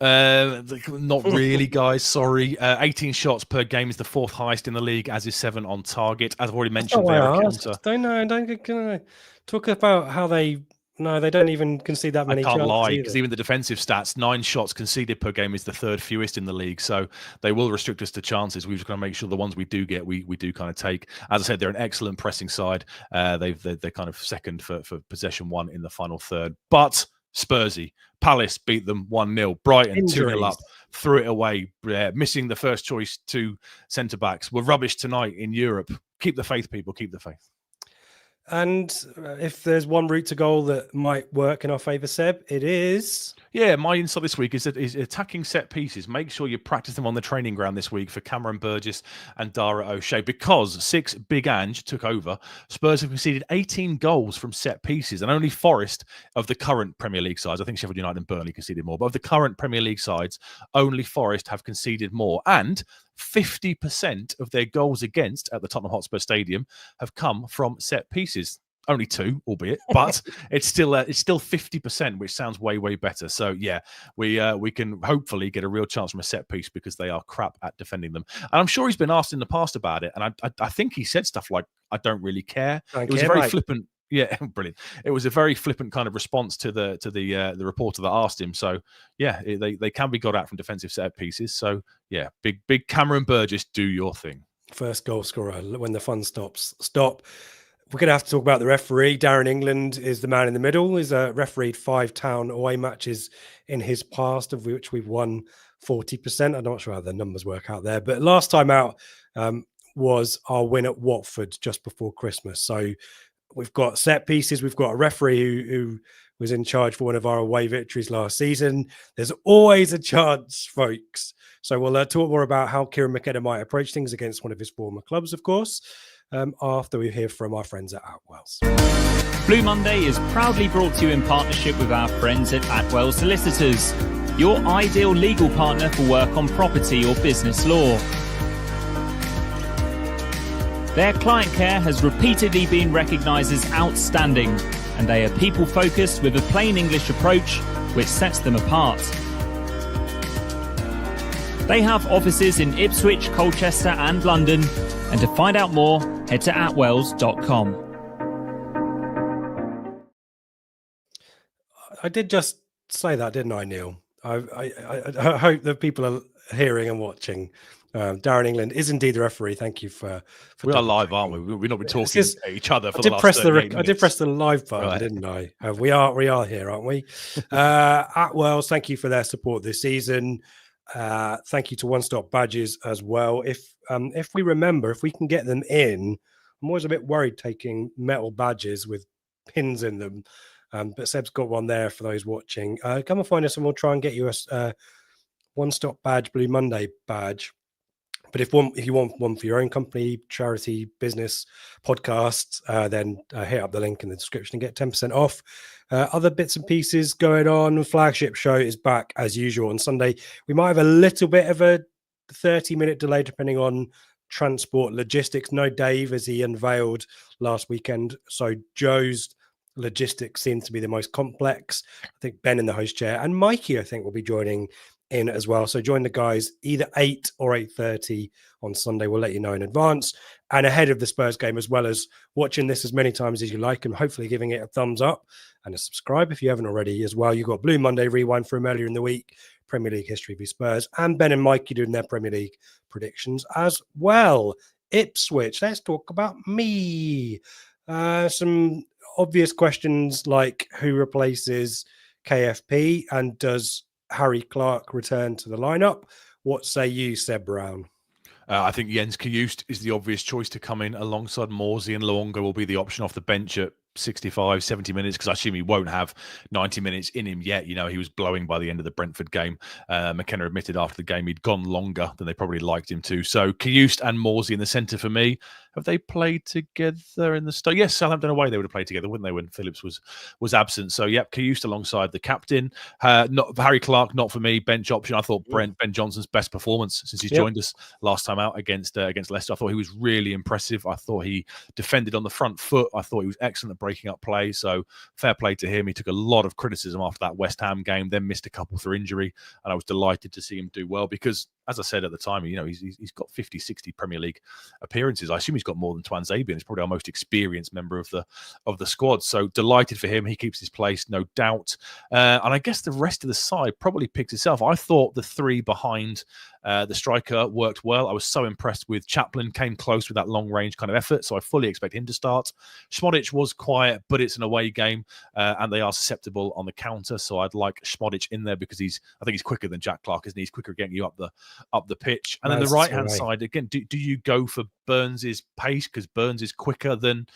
Not really, guys. Sorry. 18 shots per game is the 4th highest in the league, as is 7 on target. As I've already mentioned, don't talk about how they don't even concede that many. I can't lie, because even the defensive stats, 9 shots conceded per game is the 3rd fewest in the league. So they will restrict us to chances. We've just got to make sure the ones we do get, we do kind of take. As I said, they're an excellent pressing side. They're kind of second for possession 1 in the final third. But Spursy, Palace beat them 1-0. Brighton 2-0 up, threw it away, missing the first choice 2 centre-backs. We're rubbish tonight in Europe. Keep the faith, people. Keep the faith. And if there's one route to goal that might work in our favour, Seb, it is... Yeah, my insight this week is attacking set pieces. Make sure you practice them on the training ground this week for Cameron Burgess and Dara O'Shea, because 6 Big Ange took over. Spurs have conceded 18 goals from set pieces, and only Forest, of the current Premier League sides, I think Sheffield United and Burnley conceded more, but of the current Premier League sides, only Forest have conceded more. And 50% of their goals against at the Tottenham Hotspur Stadium have come from set pieces. Only 2, albeit, but it's still 50%, which sounds way, way better. So yeah, we can hopefully get a real chance from a set piece, because they are crap at defending them. And I'm sure he's been asked in the past about it, and I think he said stuff like, "I don't really care." It was a very flippant. Yeah, brilliant. It was a very flippant kind of response to the reporter that asked him. So yeah, they can be got out from defensive set pieces. So yeah, big Cameron Burgess, do your thing. First goal scorer when the fun stops. Stop. We're going to have to talk about the referee. Darren England is the man in the middle. He's refereed 5 town away matches in his past, of which we've won 40%. I'm not sure how the numbers work out there, but last time out was our win at Watford just before Christmas. So we've got set pieces. We've got a referee who was in charge for one of our away victories last season. There's always a chance, folks. So we'll talk more about how Kieran McKenna might approach things against one of his former clubs, of course, after we hear from our friends at Atwells. Blue Monday is proudly brought to you in partnership with our friends at Atwells Solicitors, your ideal legal partner for work on property or business law. Their client care has repeatedly been recognised as outstanding, and they are people-focused with a plain English approach which sets them apart. They have offices in Ipswich, Colchester and London, and to find out more, head to atwells.com. I did just say that, didn't I, Neil? I hope that people are hearing and watching. Darren England is indeed the referee. Thank you for we are live, aren't we? We've not been talking to each other for the last 38 minutes. I did press the live button, right, didn't I? We are here, aren't we? Atwells, thank you for their support this season. Thank you to One Stop Badges as well. If we remember, if we can get them in, I'm always a bit worried taking metal badges with pins in them. But Seb's got one there for those watching. Come and find us and we'll try and get you a One Stop Badge Blue Monday badge. But if you want one for your own company, charity, business, podcast, then hit up the link in the description and get 10% off. Other bits and pieces going on. Flagship show is back as usual on Sunday. We might have a little bit of a 30-minute delay depending on transport logistics. No Dave, as he unveiled last weekend. So Joe's logistics seems to be the most complex. I think Ben in the host chair and Mikey, I think, will be joining in as well. So join the guys either 8 or 8:30 on Sunday. We'll let you know in advance and ahead of the Spurs game, as well as watching this as many times as you like and hopefully giving it a thumbs up and a subscribe if you haven't already as well. You've got Blue Monday Rewind from earlier in the week, Premier League history v Spurs, and Ben and Mikey doing their Premier League predictions as well. Ipswich, let's talk about me. Some obvious questions like who replaces KFP and does Harry Clark return to the lineup? What say you, Seb Brown? I think Jens Kajust is the obvious choice to come in alongside Morsey, and Luongo will be the option off the bench at 65, 70 minutes, because I assume he won't have 90 minutes in him yet. You know, he was blowing by the end of the Brentford game. McKenna admitted after the game he'd gone longer than they probably liked him to. So Kajust and Morsey in the centre for me. Have they played together in the start? Yes, Southampton away they would have played together, wouldn't they, when Phillips was absent? So, yep, Kajust alongside the captain. Not Harry Clark, not for me. Bench option. I thought Ben Johnson's best performance since he's joined us last time out against Leicester. I thought he was really impressive. I thought he defended on the front foot. I thought he was excellent at breaking up play. So fair play to him. He took a lot of criticism after that West Ham game, then missed a couple through injury, and I was delighted to see him do well because, as I said at the time, you know, he's got 50, 60 Premier League appearances. I assume he's got more than Twan Zabian. He's probably our most experienced member of the squad. So delighted for him. He keeps his place, no doubt. And I guess the rest of the side probably picks itself. I thought the three behind the striker worked well. I was so impressed with Chaplin, came close with that long range kind of effort. So I fully expect him to start. Schmodic was quiet, but it's an away game and they are susceptible on the counter. So I'd like Schmodic in there because I think he's quicker than Jack Clark, isn't he? He's quicker getting you up the pitch. And then the right-hand side, again, do you go for Burns' pace because Burns is quicker than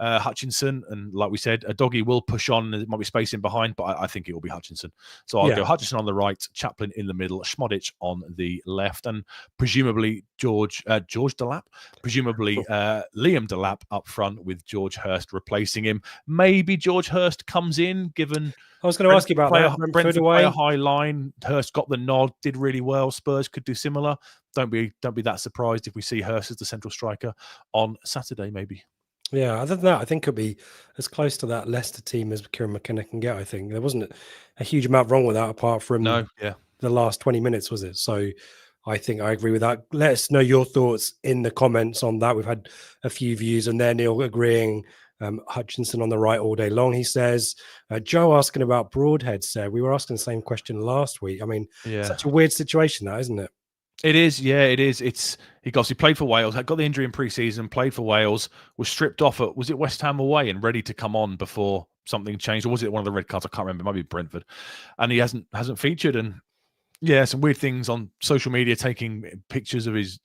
Hutchinson? And like we said, a doggy will push on. There might be space in behind, but I think it will be Hutchinson. So I'll go Hutchinson on the right, Chaplin in the middle, Schmodic on the left, and presumably George Delap, Liam Delap up front with George Hurst replacing him. Maybe George Hurst comes in, given... I was going to ask you about that. Brentford play a high line. Hurst got the nod, did really well. Spurs could do similar. Don't be that surprised if we see Hurst as the central striker on Saturday, maybe. Yeah, other than that, I think it'll be as close to that Leicester team as Kieran McKenna can get, I think. There wasn't a huge amount wrong with that apart from the last 20 minutes, was it? So I think I agree with that. Let us know your thoughts in the comments on that. We've had a few views and there, Neil agreeing Hutchinson on the right all day long, he says. Joe asking about Broadhead, said. We were asking the same question last week. I mean, such a weird situation, that, isn't it? It is, yeah, it is. He played for Wales, got the injury in pre-season, played for Wales, was stripped off at, was it West Ham away, and ready to come on before something changed, or was it one of the red cards? I can't remember. It might be Brentford, and he hasn't featured. And yeah, some weird things on social media, taking pictures of his,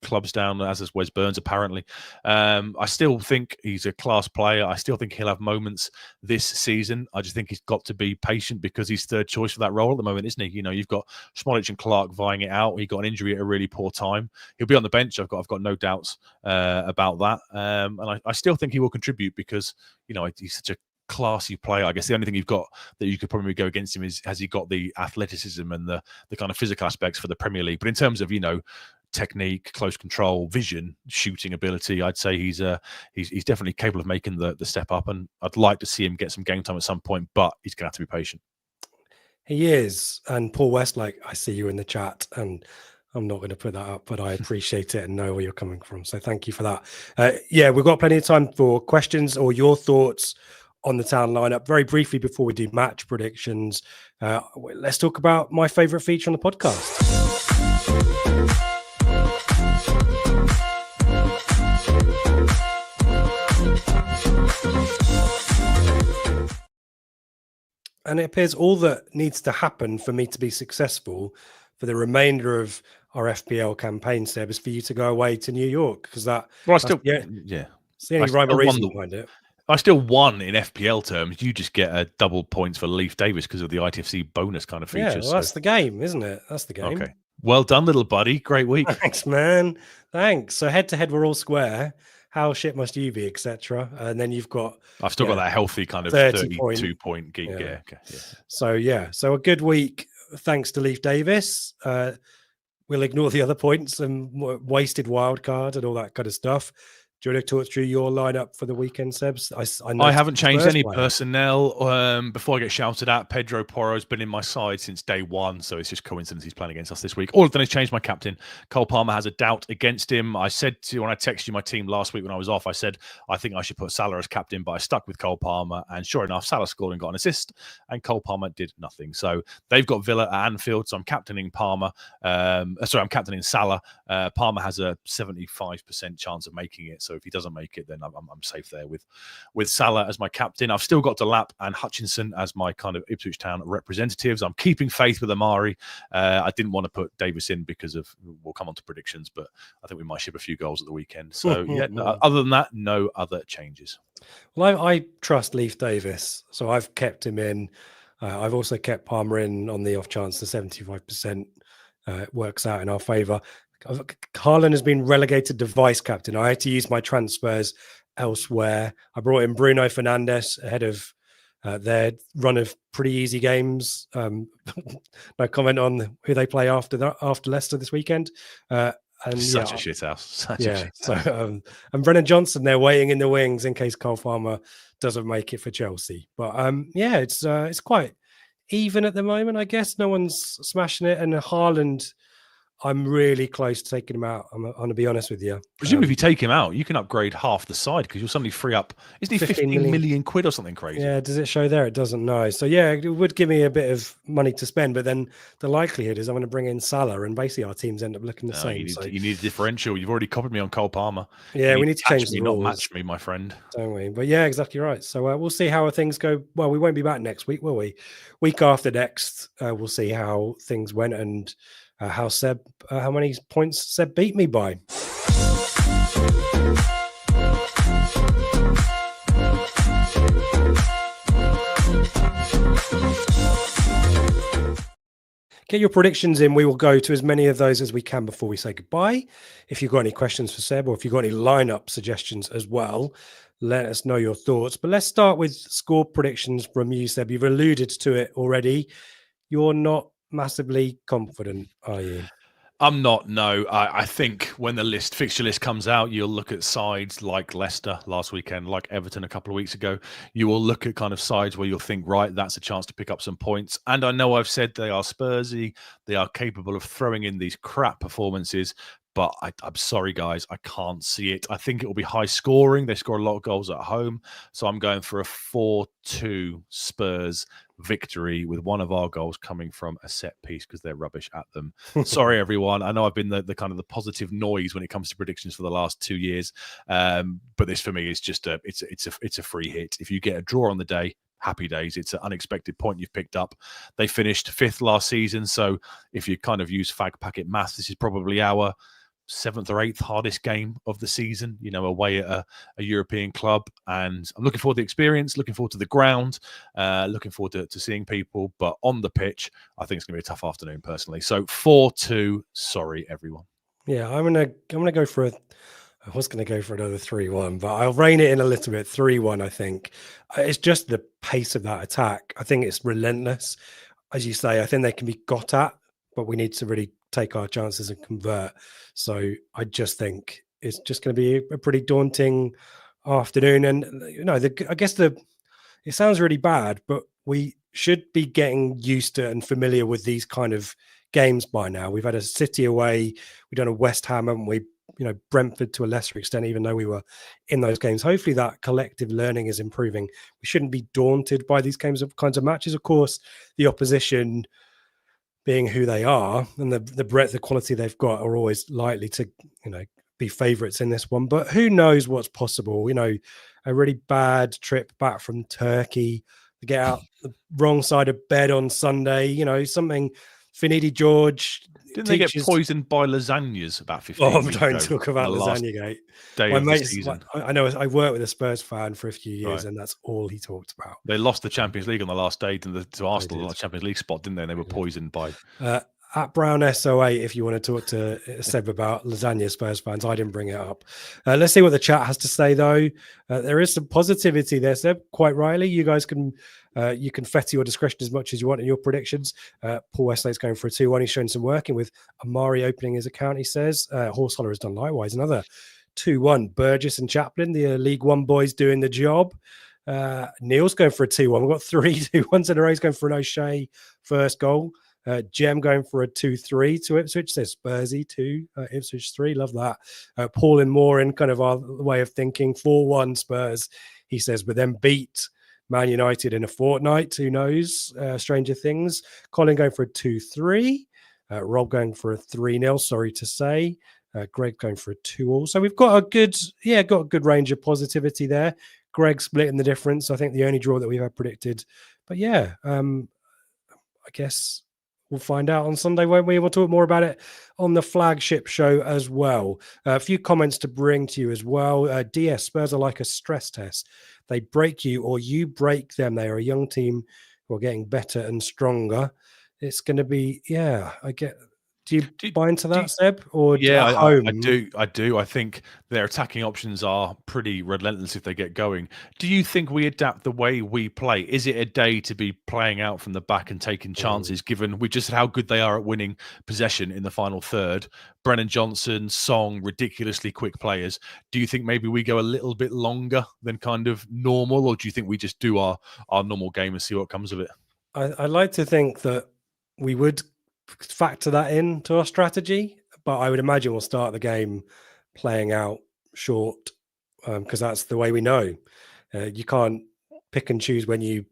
clubs down, as is Wes Burns, apparently. I still think he's a class player. I still think he'll have moments this season. I just think he's got to be patient because he's third choice for that role at the moment, isn't he? You've got Schmodic and Clark vying it out. He got an injury at a really poor time. He'll be on the bench. I've got no doubts about that. And I still think he will contribute because, he's such a classy player. I guess the only thing you've got that you could probably go against him is, has he got the athleticism and the kind of physical aspects for the Premier League? But in terms of technique, close control, vision, shooting ability, I'd say he's definitely capable of making the step up, and I'd like to see him get some game time at some point, but he's gonna have to be patient. He is. And Paul Westlake, I see you in the chat, and I'm not going to put that up, but I appreciate it and know where you're coming from, so thank you for that. We've got plenty of time for questions or your thoughts on the Town lineup. Very briefly before we do match predictions, let's talk about my favorite feature on the podcast. And it appears all that needs to happen for me to be successful for the remainder of our FPL campaign, Seb, is for you to go away to New York, because it's the only rhyme or reason behind it. I still won in FPL terms. You just get double points for Leif Davis because of the ITFC bonus kind of features. Yeah, that's the game, isn't it? That's the game. Okay. Well done, little buddy. Great week. Thanks, man. Thanks. So head to head, we're all square. How shit must you be, etc. And then you've got... I've still got that healthy kind of 32-point gig. Yeah. Okay. Yeah. So a good week, thanks to Leif Davis. We'll ignore the other points and wasted wild card and all that kind of stuff. Do you want to talk through your lineup for the weekend, Sebs? I I haven't changed any player. personnel. Before I get shouted at, Pedro Porro's been in my side since day one, so it's just coincidence he's playing against us this week. All I've done is change my captain. Cole Palmer has a doubt against him. I said to you when I texted you my team last week when I was off, I said I think I should put Salah as captain, but I stuck with Cole Palmer, and sure enough, Salah scored and got an assist, and Cole Palmer did nothing. So they've got Villa at Anfield, so I'm captaining Palmer. I'm captaining Salah. Palmer has a 75% chance of making it, so if he doesn't make it, then I'm safe there with Salah as my captain. I've still got Delap and Hutchinson as my kind of Ipswich Town representatives. I'm keeping faith with Amari. I didn't want to put Davis in because we'll come on to predictions, but I think we might ship a few goals at the weekend. So yeah, other than that, no other changes. Well, I trust Leif Davis, so I've kept him in. I've also kept Palmer in on the off chance the 75% works out in our favour. Haaland has been relegated to vice captain. I had to use my transfers elsewhere. I brought in Bruno Fernandes ahead of their run of pretty easy games. No comment on who they play after Leicester this weekend. And such a shit house. So and Brennan Johnson, they're waiting in the wings in case Cole Palmer doesn't make it for Chelsea. But it's quite even at the moment, I guess. No one's smashing it, and Haaland, I'm really close to taking him out. I'm going to be honest with you. Presumably, if you take him out, you can upgrade half the side because you'll suddenly free up. Isn't he 15 million quid or something crazy? Yeah, does it show there? It doesn't know. So yeah, it would give me a bit of money to spend, but then the likelihood is I'm going to bring in Salah, and basically our teams end up looking the same. You need a differential. You've already copied me on Cole Palmer. Yeah, we need to change the rules. Not match me, my friend. Don't we? But yeah, exactly right. So we'll see how things go. Well, we won't be back next week, will we? Week after next, we'll see how things went and how many points Seb beat me by. Get your predictions in. We will go to as many of those as we can before we say goodbye. If you've got any questions for Seb, or if you've got any lineup suggestions as well, let us know your thoughts. But let's start with score predictions from you, Seb. You've alluded to it already. You're not massively confident, are you? I'm not, no. I think when the fixture list comes out, you'll look at sides like Leicester last weekend, like Everton a couple of weeks ago. You will look at kind of sides where you'll think, right, that's a chance to pick up some points. And I know I've said they are Spursy, they are capable of throwing in these crap performances, but I'm sorry, guys, I can't see it. I think it will be high scoring. They score a lot of goals at home. So I'm going for a 4-2 Spurs victory with one of our goals coming from a set piece because they're rubbish at them. Sorry, everyone. I know I've been the kind of the positive noise when it comes to predictions for the last 2 years. But this for me is just it's a free hit. If you get a draw on the day, happy days. It's an unexpected point you've picked up. They finished 5th last season. So if you kind of use fag packet maths, this is probably our 7th or 8th hardest game of the season, away at a European club. And I'm looking forward to the experience, looking forward to the ground, looking forward to seeing people. But on the pitch, I think it's going to be a tough afternoon personally. So 4-2, sorry, everyone. Yeah, I'm gonna go for I was going to go for another 3-1, but I'll rein it in a little bit. 3-1, I think. It's just the pace of that attack. I think it's relentless. As you say, I think they can be got at, but we need to really take our chances and convert. So I just think it's just going to be a pretty daunting afternoon. And, I guess it sounds really bad, but we should be getting used to and familiar with these kind of games by now. We've had a City away. We've done a West Ham, haven't we? Brentford to a lesser extent, even though we were in those games. Hopefully that collective learning is improving. We shouldn't be daunted by these kinds of matches. Of course, the opposition being who they are and the breadth, the quality they've got are always likely to, be favourites in this one. But who knows what's possible? A really bad trip back from Turkey, to get out the wrong side of bed on Sunday, something Finidi George. Didn't they get poisoned by lasagnas about 15 years ago? Don't talk about lasagna gate. I know I worked with a Spurs fan for a few years, and that's all he talked about. They lost the Champions League on the last day to Arsenal on the Champions League spot, didn't they? And they were poisoned by... At Brown SO8, if you want to talk to Seb about lasagna, Spurs fans, I didn't bring it up. Let's see what the chat has to say, though. There is some positivity there, Seb, quite rightly. You guys can fetter your discretion as much as you want in your predictions. Paul Westlake's going for a 2-1. He's shown some working with Amari opening his account, he says. Horse Holler has done likewise. Another 2-1. Burgess and Chaplin, the League One boys, doing the job. Neil's going for a 2-1. We've got 3 2-1s in a row. He's going for an O'Shea first goal. Jem going for a 2-3 to Ipswich. Says Spursy 2, Ipswich 3. Love that. Paul and Moore in kind of our way of thinking. 4-1 Spurs, he says, but then beat Man United in a fortnight. Who knows? Stranger things. Colin going for a 2-3. Rob going for a 3-0. Sorry to say. Greg going for a 2-all. So we've got a good range of positivity there. Greg splitting the difference. I think the only draw that we've had predicted. But yeah, I guess we'll find out on Sunday, won't we? We'll talk more about it on the Flagship show as well. A few comments to bring to you as well. DS, Spurs are like a stress test. They break you or you break them. They are a young team who are getting better and stronger. It's going to be, I get... Do you buy into that, Seb? Or I do. I think their attacking options are pretty relentless if they get going. Do you think we adapt the way we play? Is it a day to be playing out from the back and taking chances, given we just how good they are at winning possession in the final third? Brennan Johnson, Song, ridiculously quick players. Do you think maybe we go a little bit longer than kind of normal, or do you think we just do our normal game and see what comes of it? I like to think that we would factor that into our strategy, but I would imagine we'll start the game playing out short because that's the way we know. You can't pick and choose when you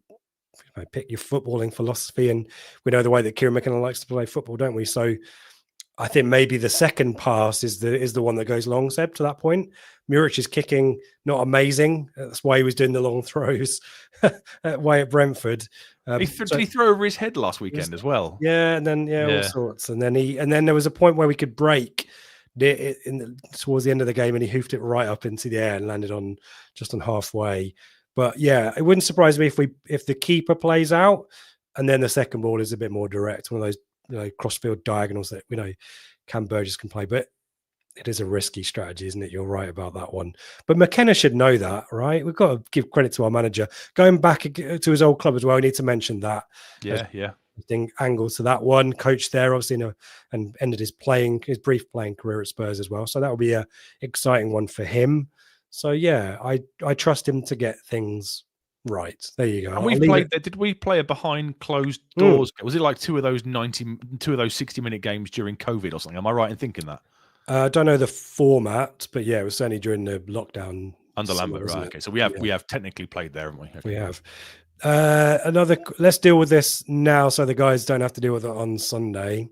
pick your footballing philosophy, and we know the way that Kieran McKenna likes to play football, don't we? So I think maybe the second pass is the one that goes long, Seb, to that point. Muric is kicking not amazing. That's why he was doing the long throws away at Brentford. Did he throw over his head last weekend as well? Yeah, and then all sorts. And then there was a point where we could break towards the end of the game, and he hoofed it right up into the air and landed on halfway. But yeah, it wouldn't surprise me if the keeper plays out, and then the second ball is a bit more direct, one of those crossfield diagonals that Cam Burgess can play. But it is a risky strategy, isn't it? You're right about that one. But McKenna should know that, right? We've got to give credit to our manager. Going back to his old club as well, we need to mention that. Yeah. Angle to that one. Coach there, obviously, and ended his brief playing career at Spurs as well. So that will be a exciting one for him. So yeah, I trust him to get things right. There you go. And did we play a behind closed doors? Was it like two of those 60-minute games during COVID or something? Am I right in thinking that? I don't know the format, but yeah, it was certainly during the lockdown. Under Lambert, right? Okay, so we have technically played there, haven't we? Okay. We have. Let's deal with this now, so the guys don't have to deal with it on Sunday.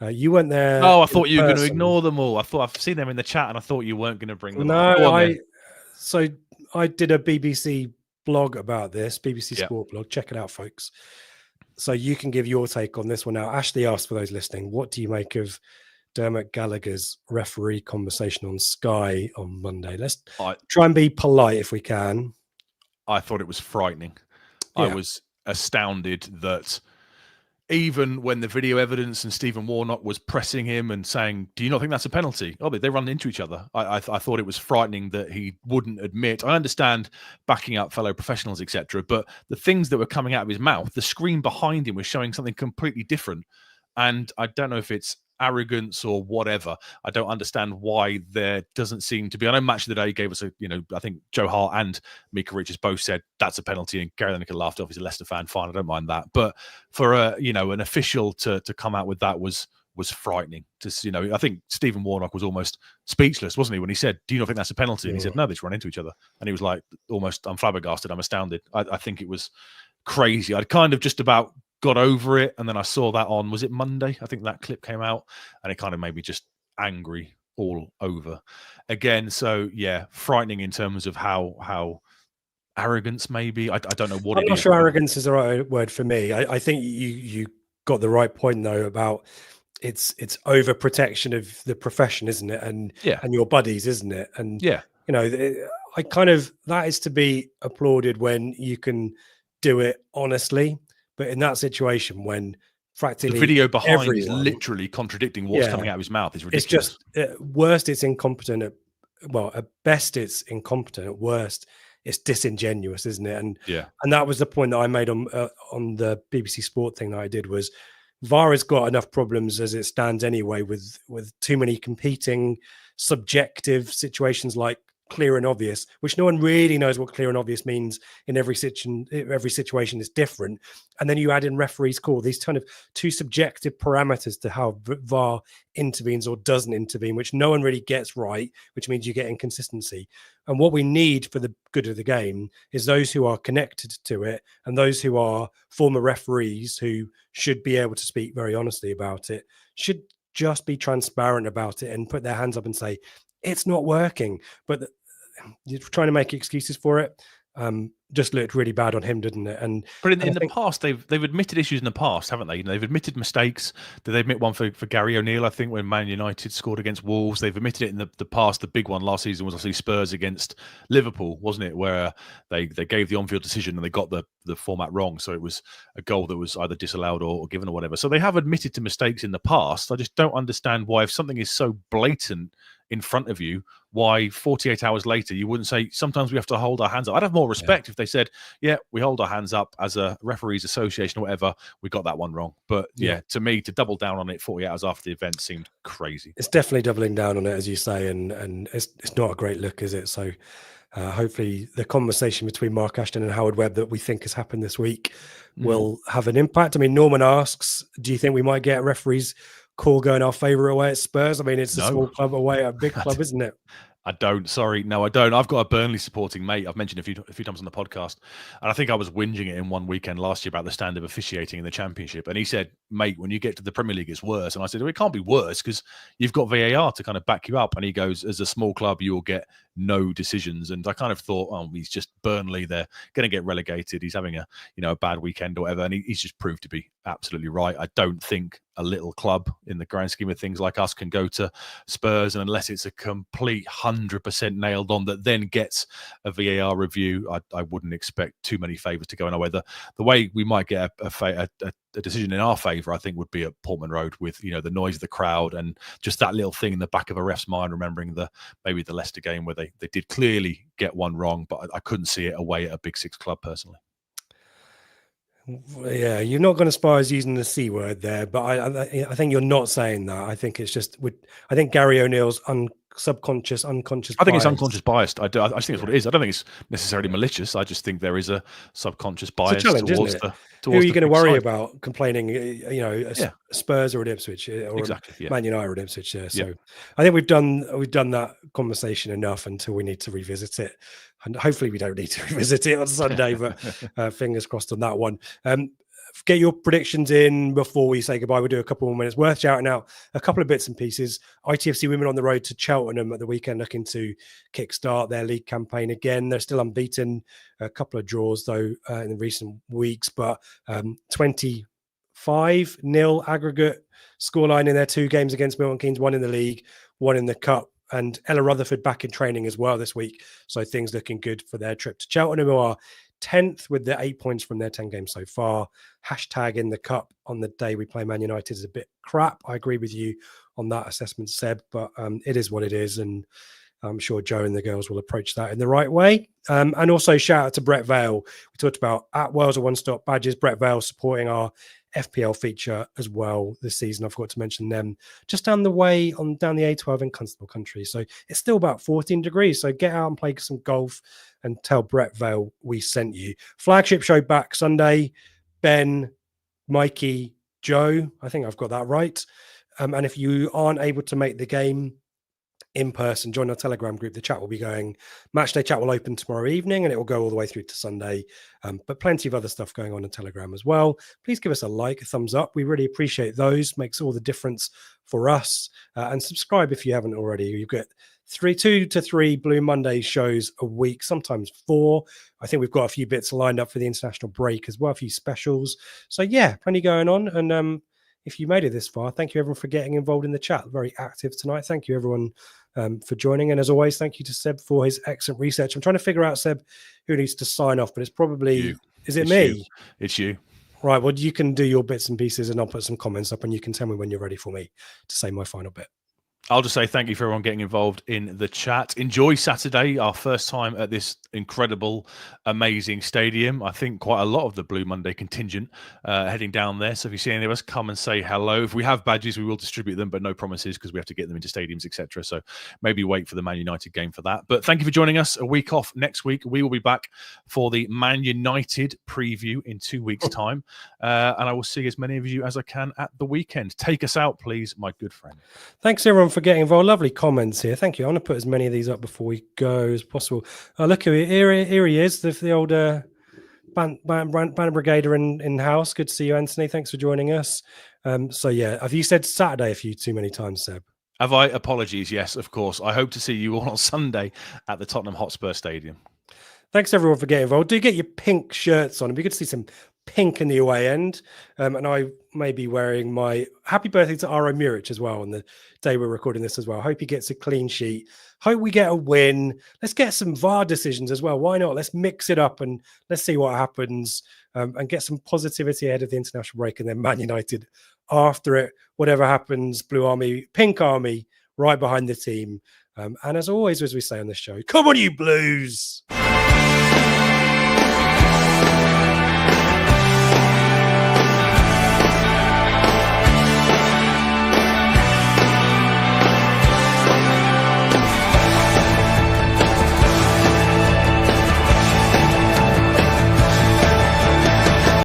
You went there. Oh, I thought you were going to ignore them all. I thought I've seen them in the chat, and I thought you weren't going to bring them. No, I did a BBC blog about this, BBC Sport blog. Check it out, folks. So you can give your take on this one now. Ashley asked for those listening. What do you make of Dermot Gallagher's referee conversation on Sky on Monday? Let's try and be polite if we can. I thought it was frightening. Yeah. I was astounded that even when the video evidence and Stephen Warnock was pressing him and saying, do you not think that's a penalty? Oh, they run into each other. I thought it was frightening that he wouldn't admit. I understand backing up fellow professionals, etc. But the things that were coming out of his mouth, the screen behind him was showing something completely different. And I don't know if it's arrogance or whatever. I don't understand why there doesn't seem to be. I know Match of the Day gave us I think Joe Hart and Mika Richards both said that's a penalty, and Gary Lineker laughed off. He's a Leicester fan, fine, I don't mind that. But for an official to come out with that was frightening. I think Stephen Warnock was almost speechless, wasn't he, when he said, do you not think that's a penalty? And he said, no, they just run into each other. And he was like, almost, I'm flabbergasted, I'm astounded. I think it was crazy. I'd kind of just about got over it, and then I saw that on, was it Monday? I think that clip came out, and it kind of made me just angry all over again. So yeah, frightening in terms of how arrogance maybe. I don't know what it is. I'm not sure arrogance is the right word for me. I think you got the right point though about it's overprotection of the profession, isn't it? And your buddies, isn't it? And I kind of, that is to be applauded when you can do it honestly. But in that situation, when practically the video behind is literally contradicting what's coming out of his mouth, is ridiculous. It's just at worst, it's incompetent. At best, it's incompetent. At worst, it's disingenuous, isn't it? And that was the point that I made on the BBC Sport thing that I did, was VAR has got enough problems as it stands anyway, with too many competing subjective situations like clear and obvious, which no one really knows what clear and obvious means in every situation is different. And then you add in referees call, these kind of two subjective parameters to how VAR intervenes or doesn't intervene, which no one really gets right, which means you get inconsistency. And what we need for the good of the game is those who are connected to it and those who are former referees who should be able to speak very honestly about it, should just be transparent about it and put their hands up and say, it's not working. But you're trying to make excuses for it. Just looked really bad on him, didn't it? But in the past, they've admitted issues in the past, haven't they? They've admitted mistakes. Did they admit one for Gary O'Neill? I think when Man United scored against Wolves, they've admitted it in the past. The big one last season was obviously Spurs against Liverpool, wasn't it? Where they gave the on-field decision and they got the format wrong, so it was a goal that was either disallowed or given or whatever. So they have admitted to mistakes in the past. I just don't understand why, if something is so blatant in front of you, why 48 hours later you wouldn't say sometimes we have to hold our hands up. I'd have more respect if they said, yeah, we hold our hands up as a referees association or whatever, we got that one wrong. But yeah, to me, to double down on it 48 hours after the event seemed crazy. It's definitely doubling down on it, as you say, and it's not a great look, is it? So hopefully the conversation between Mark Ashton and Howard Webb that we think has happened this week will have an impact. I mean, Norman asks, do you think we might get referees call going our favour away at Spurs? I mean, it's a small club away at a big club, isn't it? I don't. Sorry. No, I don't. I've got a Burnley supporting mate. I've mentioned a few times on the podcast. And I think I was whinging it in one weekend last year about the standard of officiating in the Championship. And he said, mate, when you get to the Premier League, it's worse. And I said, well, it can't be worse because you've got VAR to kind of back you up. And he goes, as a small club, you will get no decisions. And I kind of thought, oh, he's just Burnley. They're going to get relegated. He's having a bad weekend or whatever. And he's just proved to be absolutely right. I don't think a little club in the grand scheme of things like us can go to Spurs, and unless it's a complete 100% nailed on that then gets a VAR review, I wouldn't expect too many favours to go in our way. The way we might get a decision in our favour, I think, would be at Portman Road with the noise of the crowd and just that little thing in the back of a ref's mind, remembering maybe the Leicester game where they did clearly get one wrong, but I couldn't see it away at a Big Six club personally. Yeah, you're not going as far as using the C word there, but I think you're not saying that. I think it's just I think Gary O'Neill's unconscious. I think it's unconscious biased. I think that's what it is. I don't think it's necessarily malicious. I just think there is a subconscious bias towards the. Who are you going to worry about complaining? Spurs or an Ipswich or Man United or an Ipswich. Yeah. So I think we've done that conversation enough until we need to revisit it. And hopefully we don't need to revisit it on Sunday, but fingers crossed on that one. Get your predictions in before we say goodbye. We'll do a couple more minutes. Worth shouting out a couple of bits and pieces. ITFC women on the road to Cheltenham at the weekend, looking to kickstart their league campaign again. They're still unbeaten. A couple of draws, though, in the recent weeks, but 25-0 aggregate scoreline in their two games against Milton Keynes, one in the league, one in the cup. And Ella Rutherford back in training as well this week. So things looking good for their trip to Cheltenham, who are 10th with the 8 points from their 10 games so far. Hashtag in the cup on the day we play Man United is a bit crap. I agree with you on that assessment, Seb, but it is what it is. And I'm sure Joe and the girls will approach that in the right way. And also shout out to Brett Vale. We talked about at Wales a one-stop badges. Brett Vale supporting our FPL feature as well this season. I forgot to mention them just down the way down the A12 in Constable Country. So it's still about 14 degrees. So get out and play some golf and tell Brett Vale we sent you. Flagship show back Sunday. Ben, Mikey, Joe. I think I've got that right. And if you aren't able to make the game in person, join our Telegram group. The chat will be going. Matchday chat will open tomorrow evening and it will go all the way through to Sunday. But plenty of other stuff going on Telegram as well. Please give us a like, a thumbs up. We really appreciate those. Makes all the difference for us. And subscribe if you haven't already. You get 2 to 3 Blue Monday shows a week, sometimes 4. I think we've got a few bits lined up for the international break as well, a few specials. So yeah, plenty going on. And if you made it this far, thank you everyone for getting involved in the chat. Very active tonight. Thank you everyone for joining. And as always, thank you to Seb for his excellent research. I'm trying to figure out, Seb, who needs to sign off, but it's probably you. Is it me? It's you. Right. Well, you can do your bits and pieces and I'll put some comments up and you can tell me when you're ready for me to say my final bit. I'll just say thank you for everyone getting involved in the chat. Enjoy Saturday, our first time at this incredible, amazing stadium. I think quite a lot of the Blue Monday contingent heading down there. So if you see any of us, come and say hello. If we have badges, we will distribute them, but no promises because we have to get them into stadiums, etc. So maybe wait for the Man United game for that. But thank you for joining us. A week off next week. We will be back for the Man United preview in 2 weeks' time. And I will see as many of you as I can at the weekend. Take us out, please, my good friend. Thanks everyone for getting involved. Lovely comments here. Thank you. I want to put as many of these up before we go as possible. Look who here he is, the old Banner Brigader in house. Good to see you, Anthony. Thanks for joining us. So yeah, have you said Saturday a few too many times, Seb? Have I? Apologies. Yes, of course. I hope to see you all on Sunday at the Tottenham Hotspur Stadium. Thanks everyone for getting involved. Do get your pink shirts on. It'd be good to see some pink in the away end. And I may be wearing my happy birthday to Aro Muric as well on the day we're recording this as well. Hope he gets a clean sheet. Hope we get a win. Let's get some VAR decisions as well. Why not? Let's mix it up and let's see what happens and get some positivity ahead of the international break, and then Man United after it. Whatever happens, Blue Army, Pink Army, right behind the team. And as always, as we say on this show, come on, you Blues!